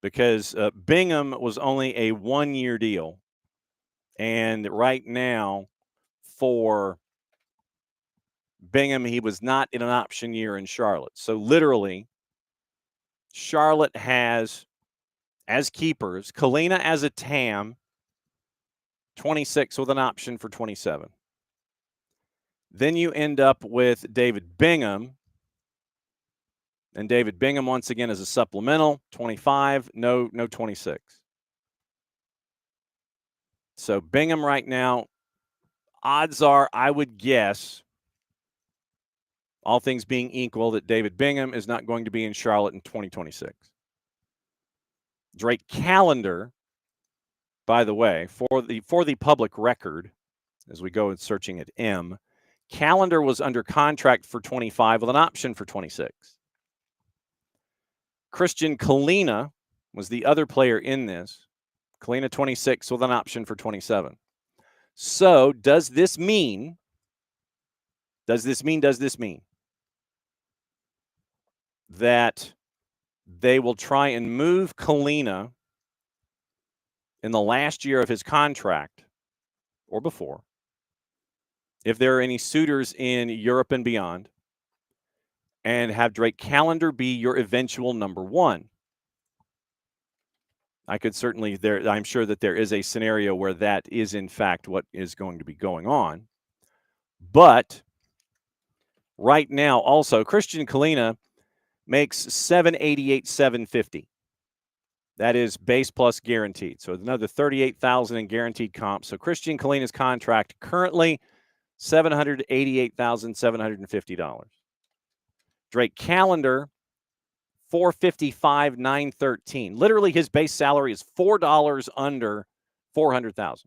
because Bingham was only a 1-year deal. And right now, for Bingham, he was not in an option year in Charlotte. So literally, Charlotte has, as keepers, Kalina as a TAM, 26 with an option for 27. Then you end up with David Bingham. And David Bingham, once again, as a supplemental, 25, no 26. So Bingham right now, odds are, I would guess, all things being equal, that David Bingham is not going to be in Charlotte in 2026. Drake Callender, by the way, for the public record, as we go and searching at M, Callender was under contract for 25 with an option for 26. Christian Kalina was the other player in this. Kalina 26 with an option for 27. So does this mean that they will try and move Kalina in the last year of his contract or before, if there are any suitors in Europe and beyond, and have Drake Callender be your eventual number one? I could certainly, I'm sure that there is a scenario where that is in fact what is going to be going on. But right now, also, Christian Kalina makes $788,750. That is base plus guaranteed. So another $38,000 in guaranteed comp. So Christian Kalina's contract currently $788,750. Drake Callender, $455,913. Literally, his base salary is $4 under $400,000.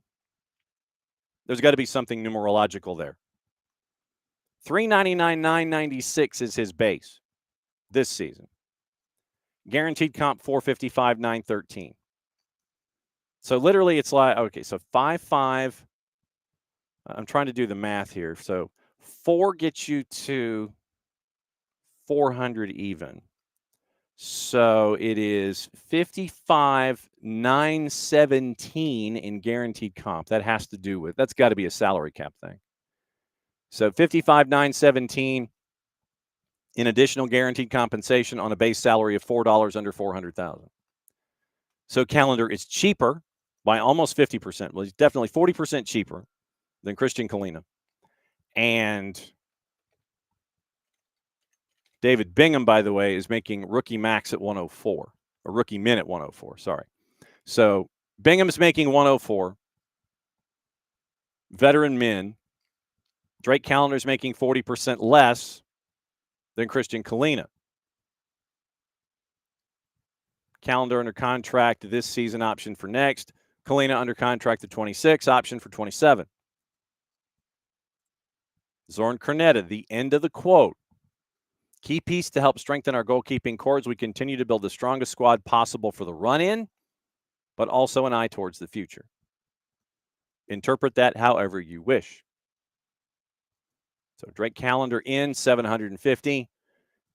There's got to be something numerological there. $399,996 is his base this season. Guaranteed comp $455,913. So literally, it's like, okay, so 5.5. I'm trying to do the math here. So 4 gets you to 400 even. So it is 55,917 in guaranteed comp. That has to do with, that's got to be a salary cap thing. So 55,917 in additional guaranteed compensation on a base salary of $4 under $400,000. So Callender is cheaper by almost 50%. Well, he's definitely 40% cheaper than Christian Kalina. And David Bingham, by the way, is making rookie max at 104, or rookie min at 104, sorry. So Bingham's making 104, veteran min. Drake Callender's making 40% less than Christian Kalina. Callender under contract this season, option for next. Kalina under contract at 26, option for 27. Zorn Cornetta, the end of the quote. Key piece to help strengthen our goalkeeping core as we continue to build the strongest squad possible for the run-in, but also an eye towards the future. Interpret that however you wish. So Drake Callender in $750,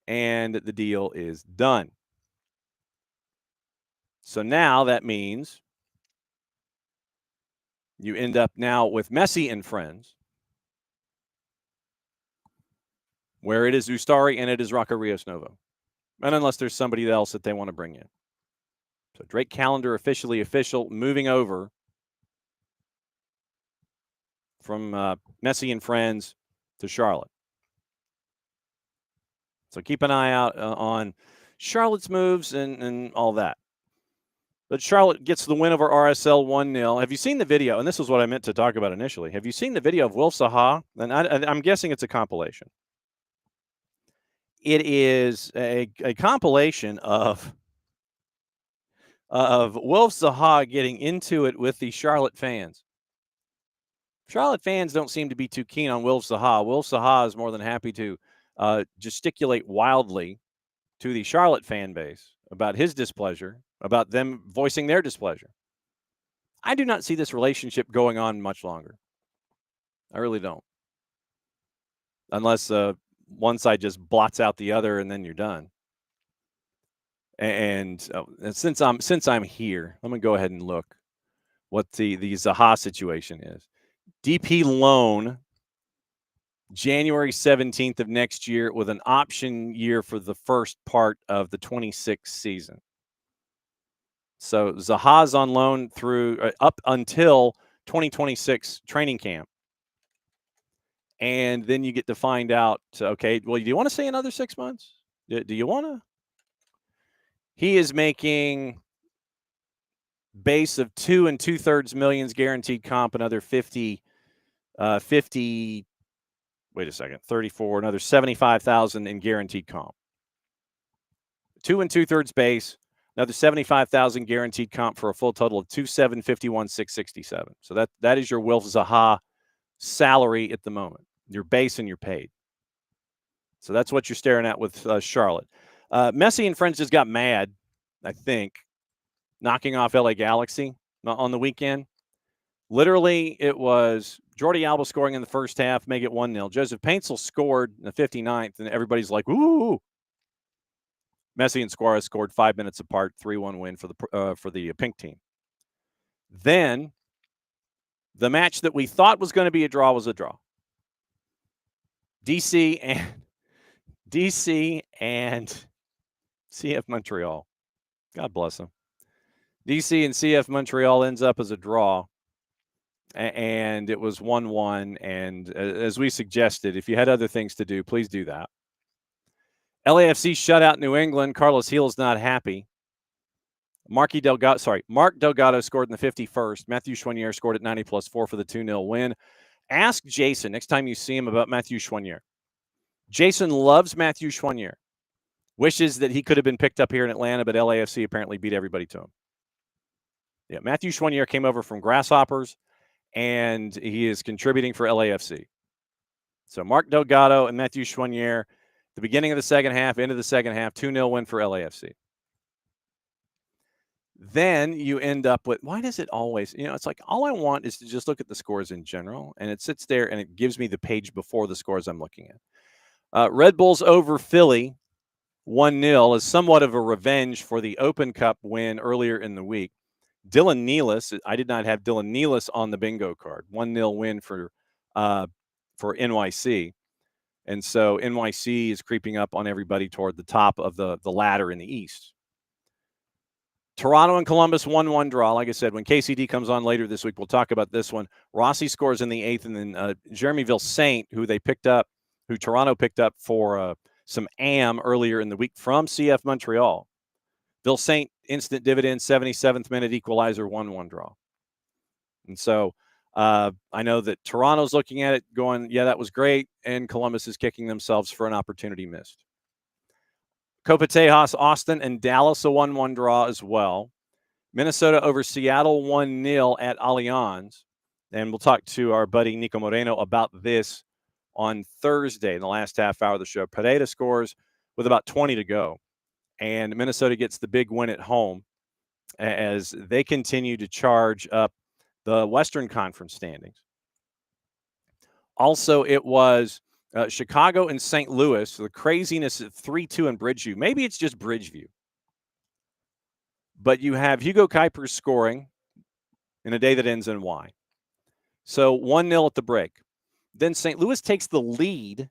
and the deal is done. So now that means you end up now with Messi and friends, where it is Ustari and it is Rocco Rios Novo. And unless there's somebody else that they want to bring in. So Drake Callender officially official, moving over from Messi and friends to Charlotte. So keep an eye out on Charlotte's moves and all that. But Charlotte gets the win over RSL 1-0. Have you seen the video? And this is what I meant to talk about initially. Have you seen the video of Wilf Zaha? And I'm guessing it's a compilation. It is a compilation of Wilf Zaha getting into it with the Charlotte fans. Charlotte fans don't seem to be too keen on Wilf Zaha. Wilf Zaha is more than happy to gesticulate wildly to the Charlotte fan base about his displeasure, about them voicing their displeasure. I do not see this relationship going on much longer. I really don't. Unless one side just blots out the other and then you're done. And since I'm here, I'm going to go ahead and look. what the Zaha situation is. DP loan January 17th of next year with an option year for the first part of the 26 season. So Zaha's on loan through up until 2026 training camp. And then you get to find out, okay, well, do you want to stay another 6 months? Do you want to? He is making base of 2 2/3 millions guaranteed comp, another 50, wait a second, 34, another 75,000 in guaranteed comp. 2 2/3 base, another 75,000 guaranteed comp for a full total of 2,751,667. So that is your Wilf Zaha salary at the moment, your base and your paid. So that's what you're staring at with Charlotte. Messi and friends just got mad, I think, knocking off LA Galaxy on the weekend. Literally, it was Jordi Alba scoring in the first half, make it 1-0. Joseph Paintsil scored in the 59th, and everybody's like, ooh. Messi and Suarez scored 5 minutes apart, 3-1 win for the pink team. Then the match that we thought was going to be a draw was a draw. DC and CF Montreal. God bless them. DC and CF Montreal ends up as a draw, and it was 1-1. And as we suggested, if you had other things to do, please do that. LAFC shut out New England. Carlos Gil is not happy. Mark Delgado scored in the 51st. Matthew Choinière scored at 90+4 for the 2-0 win. Ask Jason next time you see him about Matthew Choinière. Jason loves Matthew Choinière. Wishes that he could have been picked up here in Atlanta, but LAFC apparently beat everybody to him. Yeah, Matthew Choinière came over from Grasshoppers, and he is contributing for LAFC. So Mark Delgado and Matthew Choinière, the beginning of the second half, end of the second half, 2-0 win for LAFC. Then you end up with, why does it always, it's like all I want is to just look at the scores in general, and it sits there and it gives me the page before the scores I'm looking at. Red Bulls over Philly, 1-0 is somewhat of a revenge for the Open Cup win earlier in the week. Dylan Nealis, I did not have Dylan Nealis on the bingo card. 1-0 win for NYC. And so NYC is creeping up on everybody toward the top of the ladder in the East. Toronto and Columbus 1-1 draw. Like I said, when KCD comes on later this week, we'll talk about this one. Rossi scores in the 8th, and then Jeremy Vilsaint, who Toronto picked up for some AM earlier in the week from CF Montreal. Vilsaint, instant dividend, 77th minute equalizer, 1-1 draw. And so I know that Toronto's looking at it going, yeah, that was great, and Columbus is kicking themselves for an opportunity missed. Copa Tejas, Austin, and Dallas, a 1-1 draw as well. Minnesota over Seattle, 1-0 at Allianz. And we'll talk to our buddy Nico Moreno about this on Thursday in the last half hour of the show. Pereira scores with about 20 to go. And Minnesota gets the big win at home as they continue to charge up the Western Conference standings. Also, it was Chicago and St. Louis, the craziness of 3-2 in Bridgeview. Maybe it's just Bridgeview. But you have Hugo Kuipers scoring in a day that ends in Y. So 1-0 at the break. Then St. Louis takes the lead.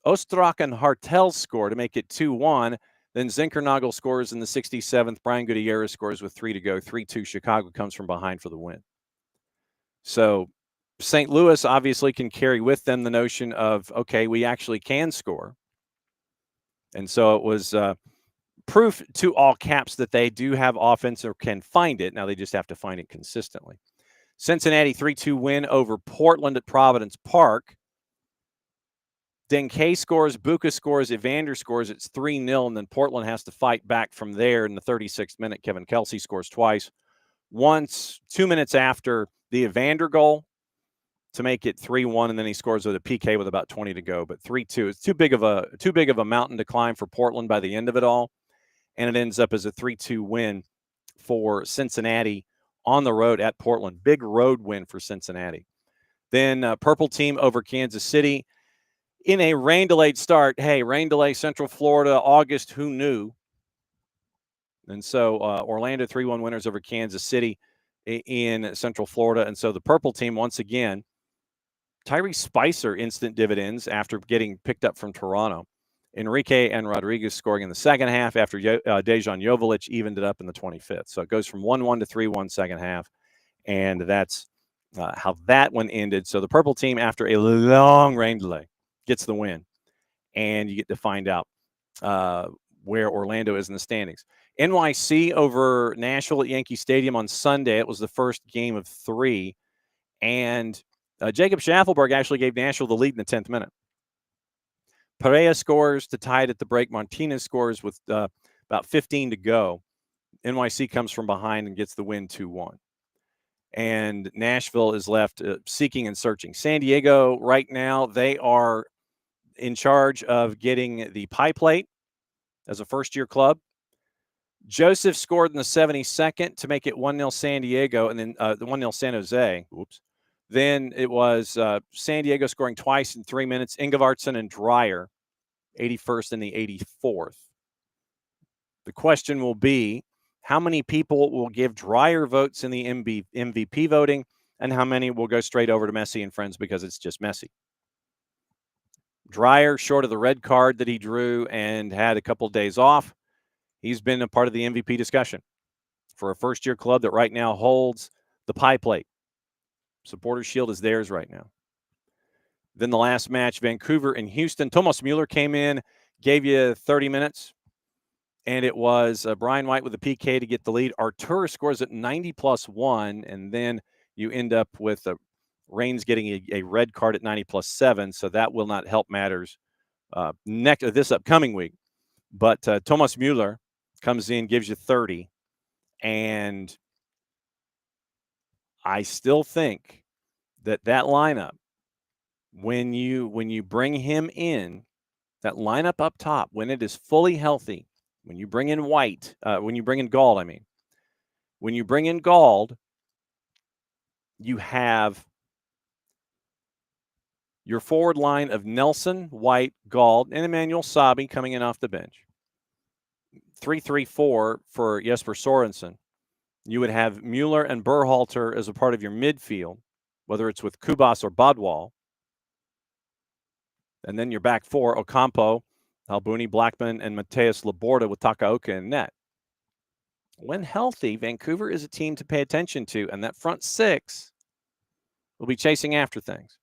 Ostrak and Hartel score to make it 2-1. Then Zinkernagel scores in the 67th. Brian Gutierrez scores with 3 to go. 3-2. Chicago comes from behind for the win. So St. Louis obviously can carry with them the notion of, okay, we actually can score. And so it was proof to all caps that they do have offense or can find it. Now they just have to find it consistently. Cincinnati 3-2 win over Portland at Providence Park. Denke scores, Buka scores, Evander scores. It's 3-0, and then Portland has to fight back from there in the 36th minute. Kevin Kelsey scores twice. Once, 2 minutes after the Evander goal to make it 3-1, and then he scores with a PK with about 20 to go. But 3-2, it's too big of a mountain to climb for Portland by the end of it all, and it ends up as a 3-2 win for Cincinnati on the road at Portland. Big road win for Cincinnati. Then Purple Team over Kansas City in a rain-delayed start. Hey, rain delay, Central Florida, August, who knew? And so Orlando 3-1 winners over Kansas City. in Central Florida. And so the purple team, once again, Tyrese Spicer instant dividends after getting picked up from Toronto. Enrique and Rodriguez scoring in the second half after Dejan Joveljic evened it up in the 25th. So it goes from 1-1 to 3-1 second half. And that's how that one ended. So the purple team, after a long rain delay, gets the win. And you get to find out where Orlando is in the standings. NYC over Nashville at Yankee Stadium on Sunday. It was the first game of 3. And Jacob Schaffelberg actually gave Nashville the lead in the 10th minute. Perea scores to tie it at the break. Martinez scores with about 15 to go. NYC comes from behind and gets the win 2-1. And Nashville is left seeking and searching. San Diego right now, they are in charge of getting the pie plate as a first-year club. Joseph scored in the 72nd to make it 1-0 San Diego, and then the 1-0 San Jose. Oops. Then it was San Diego scoring twice in 3 minutes. Ingevartsen and Dreyer, 81st and the 84th. The question will be, how many people will give Dreyer votes in the MVP voting, and how many will go straight over to Messi and friends because it's just Messi? Dreyer, short of the red card that he drew and had a couple of days off, he's been a part of the MVP discussion for a first-year club that right now holds the pie plate. Supporters Shield is theirs right now. Then the last match, Vancouver and Houston. Thomas Mueller came in, gave you 30 minutes, and it was Brian White with a PK to get the lead. Artur scores at 90+1, and then you end up with Reigns getting a red card at 90+7, so that will not help matters this upcoming week. But Thomas Mueller comes in, gives you 30, and I still think that lineup, when you bring him in, that lineup up top, when it is fully healthy, when you bring in White, when you bring in Gauld, when you bring in Gauld, you have your forward line of Nelson, White, Gauld, and Emmanuel Sabi coming in off the bench. 3-3-4 for Jesper Sorensen. You would have Mueller and Berhalter as a part of your midfield, whether it's with Kubas or Badwal. And then your back four, Ocampo, Albuni, Blackman, and Mateus Laborda with Takaoka in net. When healthy, Vancouver is a team to pay attention to, and that front six will be chasing after things.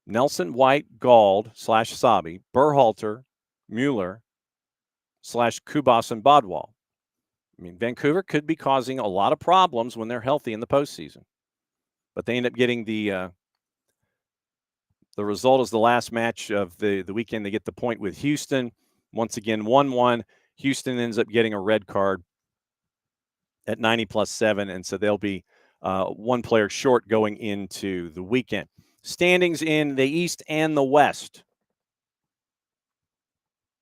Nelson, White, Gauld / Sabi, Berhalter, Mueller / Kubas and Badwal. Vancouver could be causing a lot of problems when they're healthy in the postseason. But they end up getting the result is the last match of the weekend. They get the point with Houston. Once again, 1-1. Houston ends up getting a red card at 90+7, and so they'll be one player short going into the weekend. Standings in the East and the West.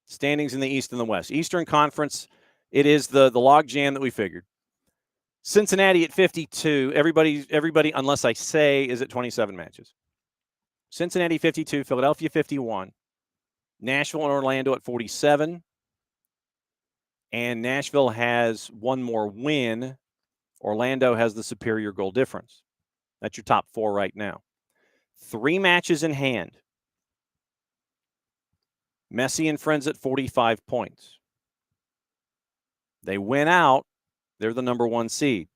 Standings in the East and the West. Eastern Conference, it is the log jam that we figured. Cincinnati at 52. Everybody, unless I say, is at 27 matches. Cincinnati 52, Philadelphia 51. Nashville and Orlando at 47. And Nashville has one more win. Orlando has the superior goal difference. That's your top four right now. 3 matches in hand. Messi and friends at 45 points. They win out. They're the number 1 seed.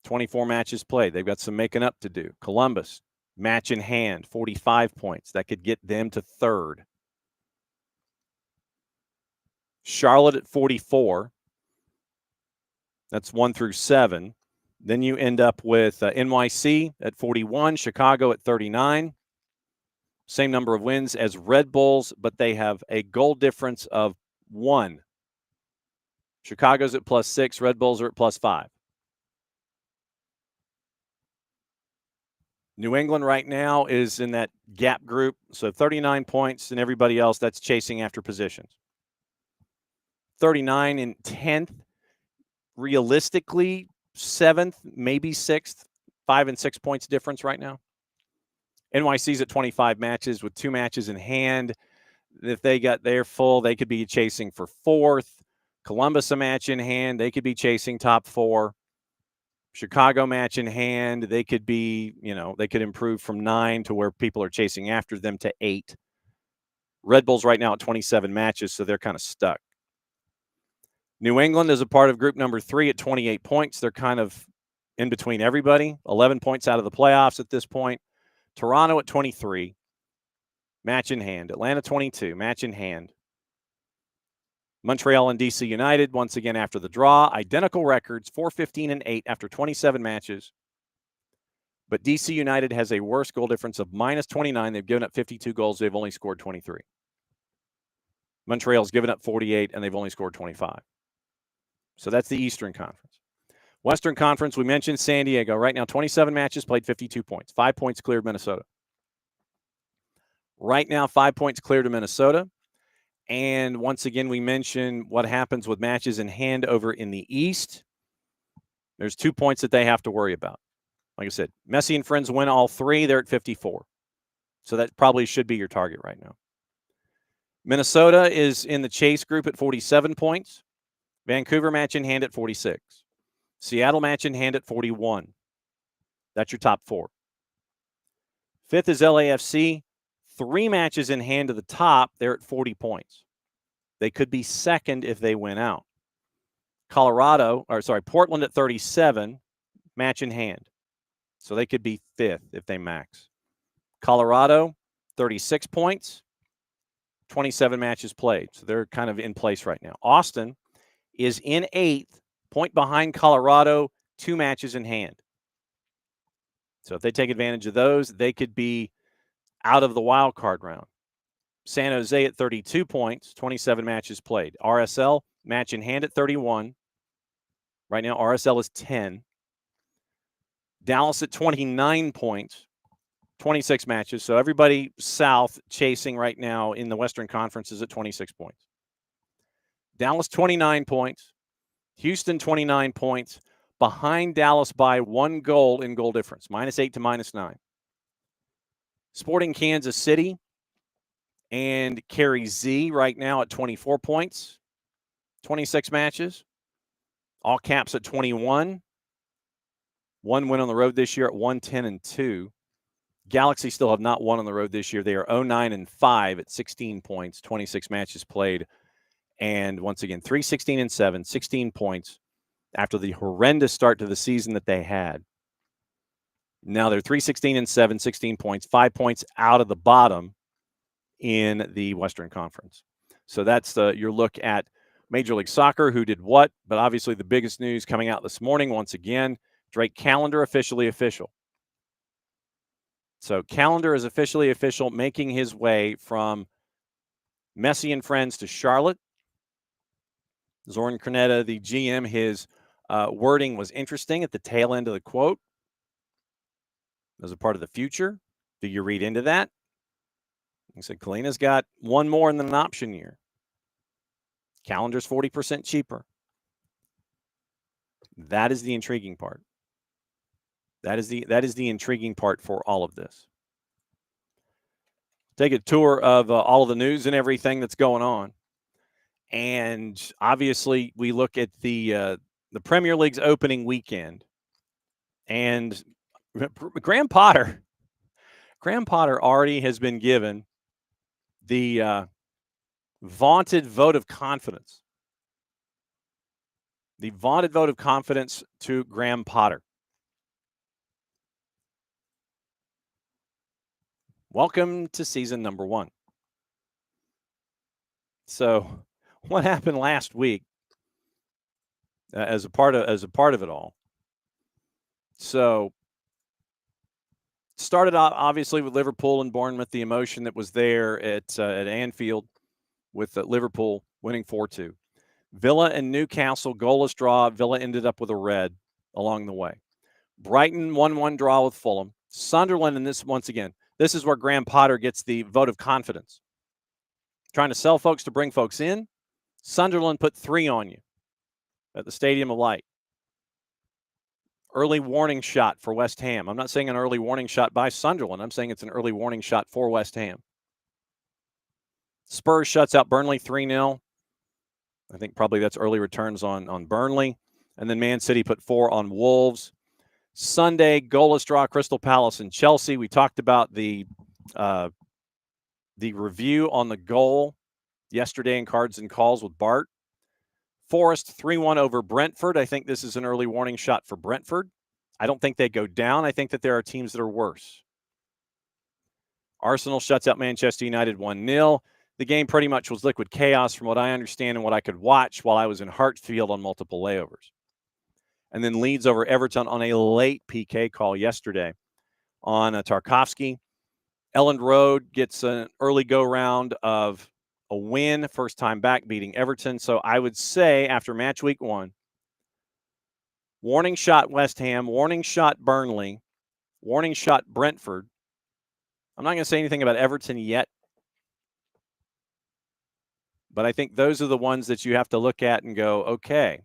24 matches played. They've got some making up to do. Columbus, match in hand, 45 points. That could get them to 3rd. Charlotte at 44. That's 1 through 7. Then you end up with NYC at 41, Chicago at 39. Same number of wins as Red Bulls, but they have a goal difference of 1. Chicago's at +6, Red Bulls are at +5. New England right now is in that gap group, so 39 points, and everybody else that's chasing after positions. 39 in 10th, realistically 7th, maybe 6th, 5 and 6 points difference right now. NYC's at 25 matches with 2 matches in hand. If they got their full, they could be chasing for 4th. Columbus a match in hand. They could be chasing top 4. Chicago match in hand. They could be, they could improve from 9 to where people are chasing after them to 8. Red Bull's right now at 27 matches, so they're kind of stuck. New England is a part of group number 3 at 28 points. They're kind of in between everybody. 11 points out of the playoffs at this point. Toronto at 23, match in hand. Atlanta 22, match in hand. Montreal and DC United, once again after the draw, identical records, 4-15-8 after 27 matches. But DC United has a worse goal difference of -29. They've given up 52 goals. They've only scored 23. Montreal's given up 48, and they've only scored 25. So that's the Eastern Conference. Western Conference, we mentioned San Diego. Right now, 27 matches, played 52 points. 5 points cleared Minnesota. Right now, 5 points clear to Minnesota. And once again, we mentioned what happens with matches in hand over in the East. There's 2 points that they have to worry about. Like I said, Messi and friends win all 3. They're at 54. So that probably should be your target right now. Minnesota is in the chase group at 47 points. Vancouver match in hand at 46. Seattle match in hand at 41. That's your top 4. 5th is LAFC. 3 matches in hand to the top. They're at 40 points. They could be second if they win out. Portland at 37, match in hand. So they could be 5th if they max. Colorado, 36 points, 27 matches played. So they're kind of in place right now. Austin is in 8th, point behind Colorado, 2 matches in hand. So if they take advantage of those, they could be out of the wild card round. San Jose at 32 points, 27 matches played. RSL, match in hand at 31. Right now, RSL is 10. Dallas at 29 points, 26 matches. So everybody south chasing right now in the Western Conference is at 26 points. Dallas, 29 points. Houston, 29 points. Behind Dallas by 1 goal in goal difference, -8 to -9. Sporting Kansas City and Carey Z right now at 24 points, 26 matches. All Caps at 21. 1 win on the road this year at 1-10-2. Galaxy still have not won on the road this year. They are 0-9-5 at 16 points, 26 matches played. And once again, 3-16-7, 16 points after the horrendous start to the season that they had. Now they're 3-16-7, 16 points, 5 points out of the bottom in the Western Conference. So that's your look at Major League Soccer, who did what. But obviously the biggest news coming out this morning, once again, Drake calendar officially official. So calendar is officially official, making his way from Messi and friends to Charlotte. Zoran Cornetta, the GM, his wording was interesting at the tail end of the quote. As a part of the future, do you read into that? He said, Kalina's got 1 more than an option year. Calendar's 40% cheaper. That is the intriguing part. That is the intriguing part for all of this. Take a tour of all of the news and everything that's going on. And obviously, we look at the Premier League's opening weekend. And Graham Potter already has been given the vaunted vote of confidence. The vaunted vote of confidence to Graham Potter. Welcome to season number 1. So, what happened last week as a part of it all? So, started out obviously with Liverpool and Bournemouth, the emotion that was there at Anfield with Liverpool winning 4-2. Villa and Newcastle goalless draw. Villa ended up with a red along the way. Brighton 1-1 draw with Fulham. Sunderland, and this once again, this is where Graham Potter gets the vote of confidence. Trying to sell folks to bring folks in. Sunderland put 3 on you at the Stadium of Light. Early warning shot for West Ham. I'm not saying an early warning shot by Sunderland. I'm saying it's an early warning shot for West Ham. Spurs shuts out Burnley 3-0. I think probably that's early returns on Burnley. And then Man City put 4 on Wolves. Sunday, goalless draw, Crystal Palace and Chelsea. We talked about the review on the goal yesterday in Cards and Calls with Bart. Forest 3-1 over Brentford. I think this is an early warning shot for Brentford. I don't think they go down. I think that there are teams that are worse. Arsenal shuts out Manchester United 1-0. The game pretty much was liquid chaos from what I understand and what I could watch while I was in Hartfield on multiple layovers. And then Leeds over Everton on a late PK call yesterday on Tarkovsky. Elland Road gets an early go-round of a win, first time back beating Everton. So I would say after match week 1, warning shot West Ham, warning shot Burnley, warning shot Brentford. I'm not going to say anything about Everton yet, but I think those are the ones that you have to look at and go, okay,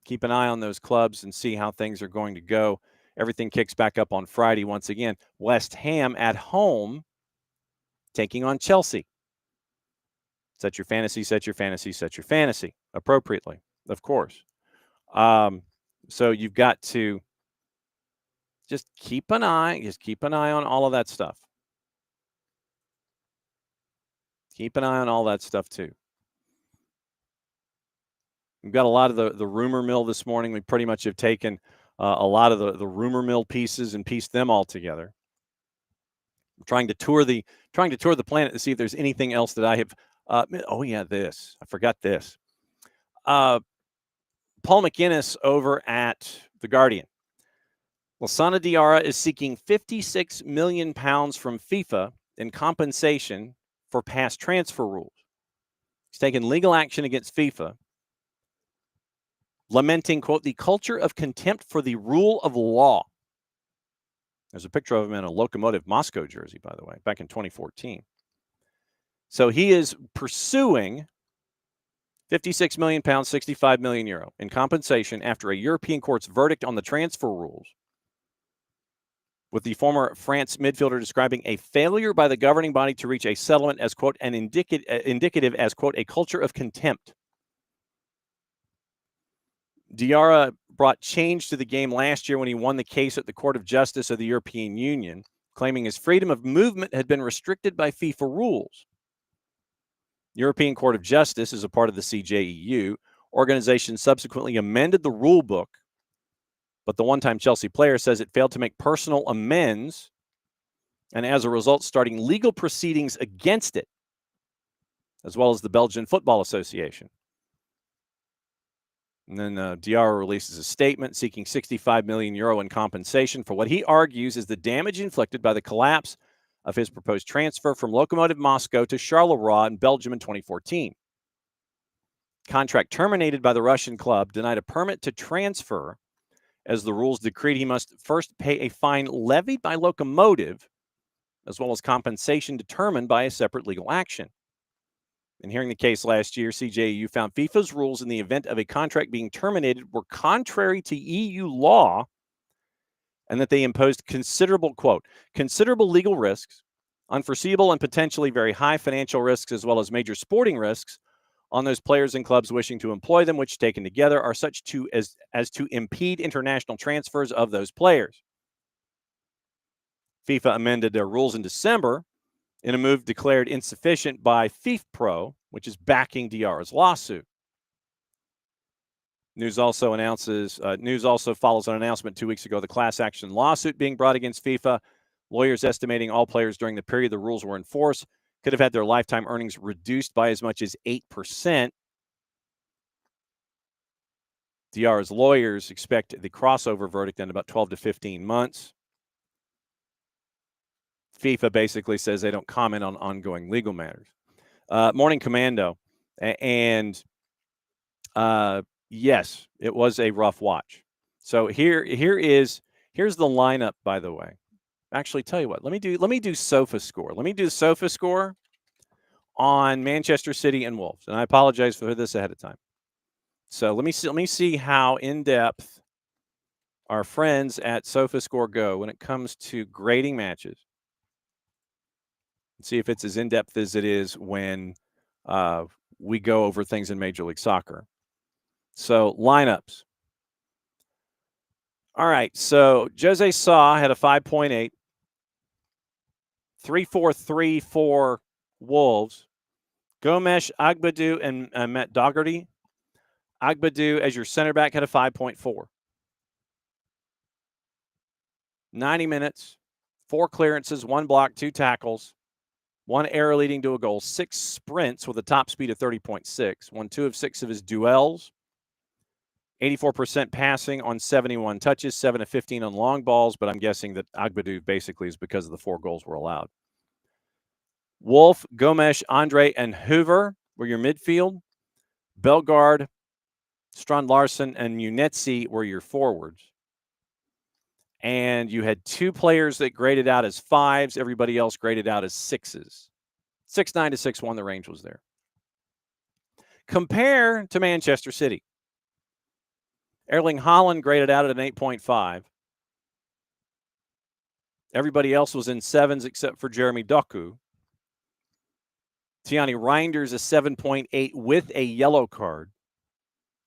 keep an eye on those clubs and see how things are going to go. Everything kicks back up on Friday once again. West Ham at home taking on Chelsea. Set your fantasy, set your fantasy, set your fantasy appropriately, of course. So you've got to just keep an eye on all of that stuff. Keep an eye on all that stuff too. We've got a lot of the rumor mill this morning. We pretty much have taken a lot of the rumor mill pieces and pieced them all together. I'm trying to tour the planet to see if there's anything else that I have. This. I forgot this. Paul McInnes over at The Guardian. Lassana Diarra is seeking £56 million from FIFA in compensation for past transfer rules. He's taken legal action against FIFA, lamenting, quote, the culture of contempt for the rule of law. There's a picture of him in a Lokomotiv Moscow jersey, by the way, back in 2014. So he is pursuing £56 million, €65 million in compensation after a European court's verdict on the transfer rules, with the former France midfielder describing a failure by the governing body to reach a settlement as, quote, an indicative as, quote, a culture of contempt. Diarra brought change to the game last year when he won the case at the Court of Justice of the European Union, claiming his freedom of movement had been restricted by FIFA rules. European Court of Justice is a part of the CJEU. Organization subsequently amended the rule book, but the one-time Chelsea player says it failed to make personal amends, and as a result, starting legal proceedings against it, as well as the Belgian Football Association. And then Diarra releases a statement seeking €65 million in compensation for what he argues is the damage inflicted by the collapse of his proposed transfer from Lokomotiv Moscow to Charleroi in Belgium in 2014. Contract terminated by the Russian club, denied a permit to transfer, as the rules decreed he must first pay a fine levied by Lokomotiv, as well as compensation determined by a separate legal action. In hearing the case last year, CJEU found FIFA's rules in the event of a contract being terminated were contrary to EU law, and that they imposed considerable legal risks, unforeseeable and potentially very high financial risks, as well as major sporting risks on those players and clubs wishing to employ them, which taken together are such as to impede international transfers of those players. FIFA amended their rules in December in a move declared insufficient by FIFPro, which is backing Diarra's lawsuit. News also follows an announcement 2 weeks ago, the class action lawsuit being brought against FIFA. Lawyers estimating all players during the period the rules were in force could have had their lifetime earnings reduced by as much as 8%. Diarra's lawyers expect the crossover verdict in about 12 to 15 months. FIFA basically says they don't comment on ongoing legal matters. Morning Commando. And yes, it was a rough watch. So here's the lineup, by the way. Actually, tell you what, let me do Sofa Score. Let me do Sofa Score on Manchester City and Wolves. And I apologize for this ahead of time. So let me see how in-depth our friends at Sofa Score go when it comes to grading matches. See if it's as in-depth as it is when we go over things in Major League Soccer. So lineups. All right. So Jose Sa had a 5.8. 3-4-3 for Wolves. Gomes, Agbadu, and Matt Dougherty. Agbadu as your center back had a 5.4. 90 minutes, 4 clearances, 1 block, 2 tackles, 1 error leading to a goal, 6 sprints with a top speed of 30.6, won 2 of 6 of his duels, 84% passing on 71 touches, 7 of 15 on long balls, but I'm guessing that Agbadu basically is because of the 4 goals were allowed. Wolf, Gomes, Andre, and Hoover were your midfield. Bellegarde, Strand Larsen, and Munetzi were your forwards. And you had 2 players that graded out as 5s. Everybody else graded out as 6s. 6-9 to 6-1, the range was there. Compare to Manchester City. Erling Haaland graded out at an 8.5. Everybody else was in 7s except for Jeremy Doku. Tiani Reinders is 7.8 with a yellow card.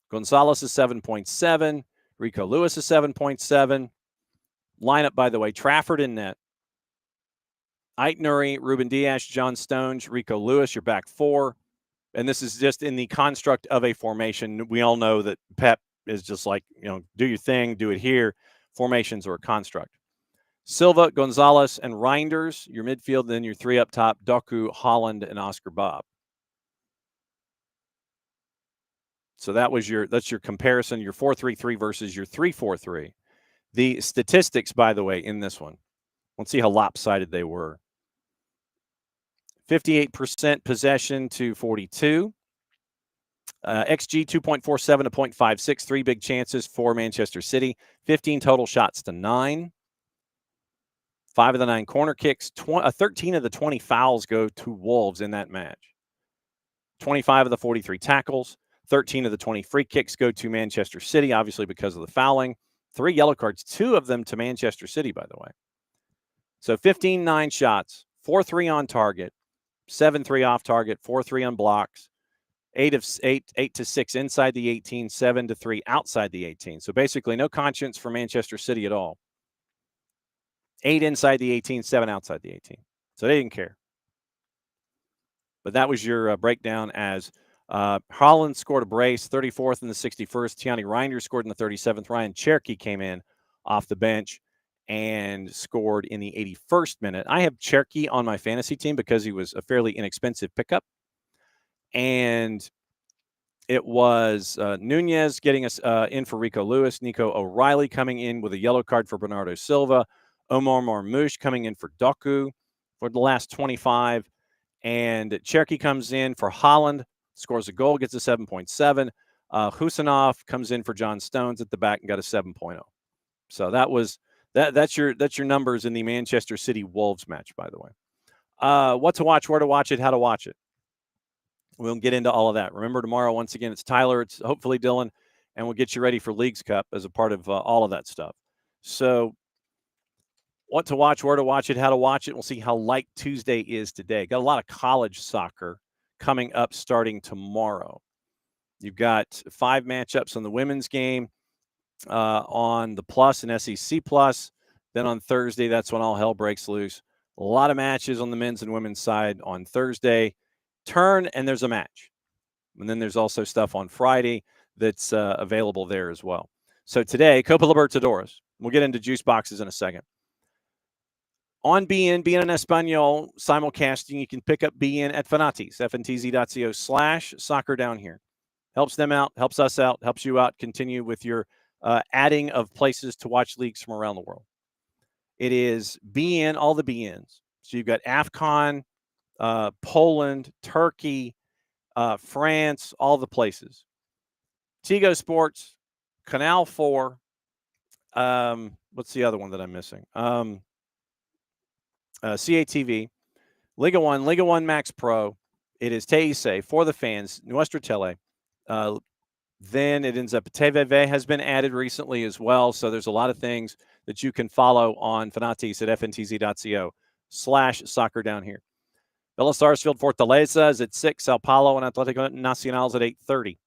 Gonzalez is 7.7. Rico Lewis is 7.7. Lineup, by the way, Trafford in net. Ait Nuri, Ruben Dias, John Stones, Rico Lewis, your back 4. And this is just in the construct of a formation. We all know that Pep is just like, do your thing, do it here. Formations are a construct. Silva, Gonzalez, and Reinders, your midfield, then your 3 up top, Doku, Haaland, and Oscar Bob. So that's your comparison, your 4-3-3 versus your 3-4-3. The statistics, by the way, in this one, let's see how lopsided they were. 58% possession to 42. XG 2.47 to 0.56. 3 big chances for Manchester City. 15 total shots to 9. 5 of the 9 corner kicks. 13 of the 20 fouls go to Wolves in that match. 25 of the 43 tackles. 13 of the 20 free kicks go to Manchester City, obviously because of the fouling. 3 yellow cards, 2 of them to Manchester City, by the way. So 15-9 shots, 4-3 on target, 7-3 off target, 4-3 on blocks, 8 to 6 inside the 18, 7 to 3 outside the 18. So basically no conscience for Manchester City at all. 8 inside the 18, 7 outside the 18. So they didn't care. But that was your breakdown as Haaland scored a brace, 34th in the 61st. Tiani Reinders scored in the 37th. Ryan Cherky came in off the bench and scored in the 81st minute. I have Cherky on my fantasy team because he was a fairly inexpensive pickup. And it was Nunez getting us in for Rico Lewis, Nico O'Reilly coming in with a yellow card for Bernardo Silva, Omar Marmoush coming in for Doku for the last 25. And Cherky comes in for Haaland, scores a goal, gets a 7.7. Husanov comes in for John Stones at the back and got a 7.0. So that's your numbers in the Manchester City Wolves match, by the way. What to watch, where to watch it, how to watch it. We'll get into all of that. Remember, tomorrow, once again, it's Tyler, it's hopefully Dylan, and we'll get you ready for Leagues Cup as a part of all of that stuff. So what to watch, where to watch it, how to watch it. We'll see how light Tuesday is today. Got a lot of college soccer coming up starting tomorrow. You've got 5 matchups on the women's game on the Plus and SEC Plus. Then on Thursday, that's when all hell breaks loose. A lot of matches on the men's and women's side on Thursday. Turn, and there's a match. And then there's also stuff on Friday that's available there as well. So today, Copa Libertadores. We'll get into juice boxes in a second. On BN en Espanol simulcasting, you can pick up BN at Fanatiz, ftz.co/soccer down here. Helps them out, helps us out, helps you out. Continue with your adding of places to watch leagues from around the world. It is BN, all the BNs. So you've got AFCON, Poland, Turkey, France, all the places. Tigo Sports, Canal 4. What's the other one that I'm missing? CATV, Liga 1 Max Pro. It is Teise for the fans, Nuestra Tele. Then it ends up TVV has been added recently as well. So there's a lot of things that you can follow on Fanatiz at ftz.co/soccer down here. Villa Sarsfield Fortaleza is at 6. Sao Paulo and Atletico Nacional is at 8:30.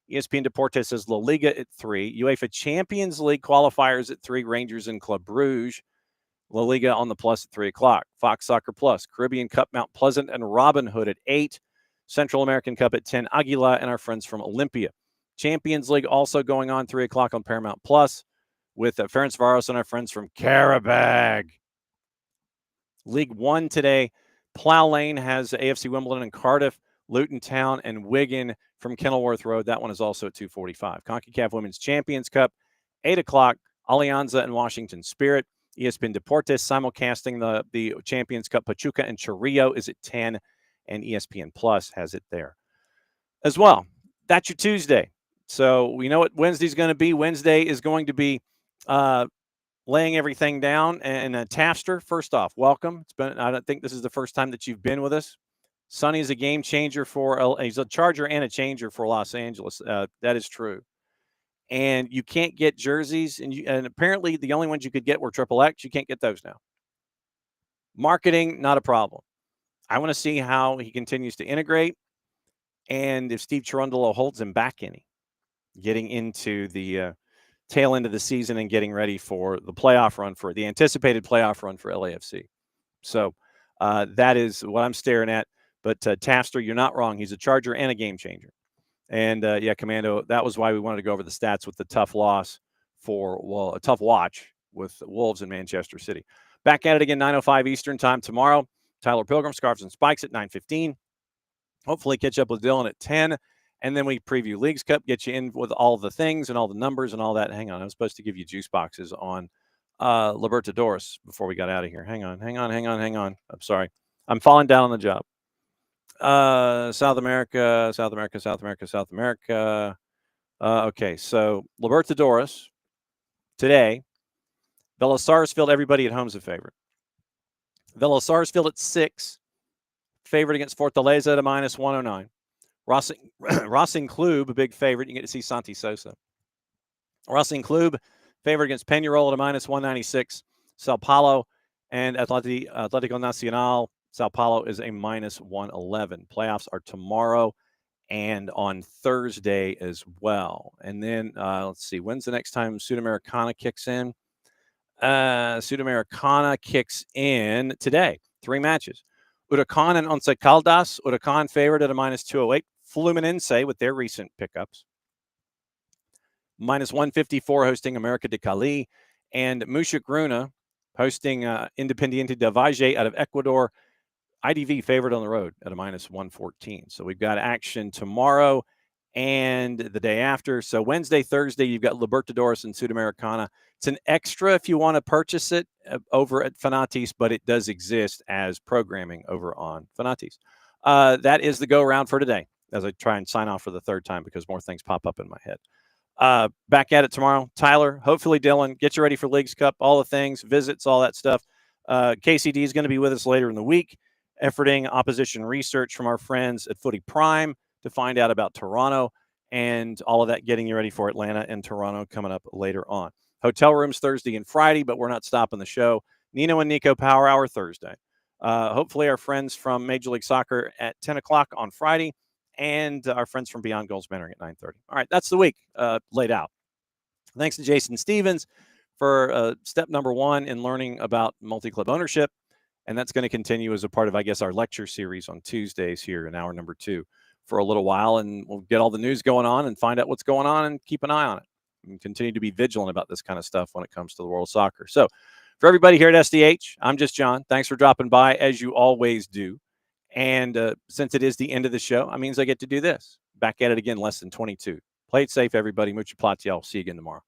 ESPN Deportes is La Liga at 3. UEFA Champions League qualifiers at 3. Rangers and Club Brugge. La Liga on the plus at 3 o'clock. Fox Soccer Plus, Caribbean Cup, Mount Pleasant and Robin Hood at 8. Central American Cup at 10. Aguila and our friends from Olympia. Champions League also going on 3 o'clock on Paramount Plus with Ferencvaros and our friends from Karabag. League One today. Plough Lane has AFC Wimbledon and Cardiff, Luton Town and Wigan from Kenilworth Road. That one is also at 2:45. CONCACAF Women's Champions Cup, 8 o'clock. Alianza and Washington Spirit. ESPN Deportes simulcasting the Champions Cup. Pachuca and Chorrillo is at 10, and ESPN Plus has it there as well. That's your Tuesday. So we know what Wednesday's going to be. Wednesday is going to be laying everything down. And Tafster, first off, welcome. I don't think this is the first time that you've been with us. Sonny is a game changer he's a charger and a changer for Los Angeles. That is true. And you can't get jerseys, and apparently the only ones you could get were XXX. You can't get those now. Marketing, not a problem. I want to see how he continues to integrate, and if Steve Cherundolo holds him back any, getting into the tail end of the season and getting ready for the playoff run, for the anticipated playoff run for LAFC. So that is what I'm staring at. But Tafster, you're not wrong. He's a charger and a game changer. And, yeah, Commando, that was why we wanted to go over the stats with the tough loss a tough watch with Wolves in Manchester City. Back at it again, 9:05 Eastern time tomorrow. Tyler Pilgrim, Scarves and Spikes at 9:15. Hopefully catch up with Dylan at 10. And then we preview Leagues Cup, get you in with all the things and all the numbers and all that. Hang on, I was supposed to give you juice boxes on Libertadores before we got out of here. Hang on. I'm sorry. I'm falling down on the job. South America. Okay, so Libertadores today. Villa Sarsfield, everybody at home is a favorite. Villa Sarsfield at 6, favorite against Fortaleza at a -109. Racing Club, a big favorite. You get to see Santi Sosa. Racing Club, favorite against Peñarol at a -196. Sao Paulo and Atletico Nacional. Sao Paulo is a -111. Playoffs are tomorrow and on Thursday as well. And then let's see, when's the next time Sudamericana kicks in? Sudamericana kicks in today. 3 matches. Huracan and Once Caldas. Huracan favored at a -208. Fluminense with their recent pickups. -154 hosting America de Cali. And Mushuk Runa hosting Independiente del Valle out of Ecuador. IDV favored on the road at a -114. So we've got action tomorrow and the day after. So Wednesday, Thursday, you've got Libertadores and Sudamericana. It's an extra if you want to purchase it over at Fanatis, but it does exist as programming over on Fanatis. That is the go-around for today as I try and sign off for the third time because more things pop up in my head. Back at it tomorrow. Tyler, hopefully Dylan, get you ready for Leagues Cup, all the things, visits, all that stuff. KCD is going to be with us later in the week, efforting opposition research from our friends at Footy Prime to find out about Toronto and all of that, getting you ready for Atlanta and Toronto coming up later on. Hotel rooms Thursday and Friday, but we're not stopping the show. Nino and Nico Power Hour Thursday. Hopefully our friends from Major League Soccer at 10 o'clock on Friday, and our friends from Beyond Goals mentoring at 9:30. All right, that's the week laid out. Thanks to Jason Stevens for step number 1 in learning about multi-club ownership. And that's going to continue as a part of, I guess, our lecture series on Tuesdays here in hour number 2 for a little while. And we'll get all the news going on and find out what's going on and keep an eye on it. And continue to be vigilant about this kind of stuff when it comes to the world of soccer. So for everybody here at SDH, I'm just John. Thanks for dropping by, as you always do. And since it is the end of the show, that means I get to do this. Back at it again, less than 22. Play it safe, everybody. Mucho platiel. See you again tomorrow.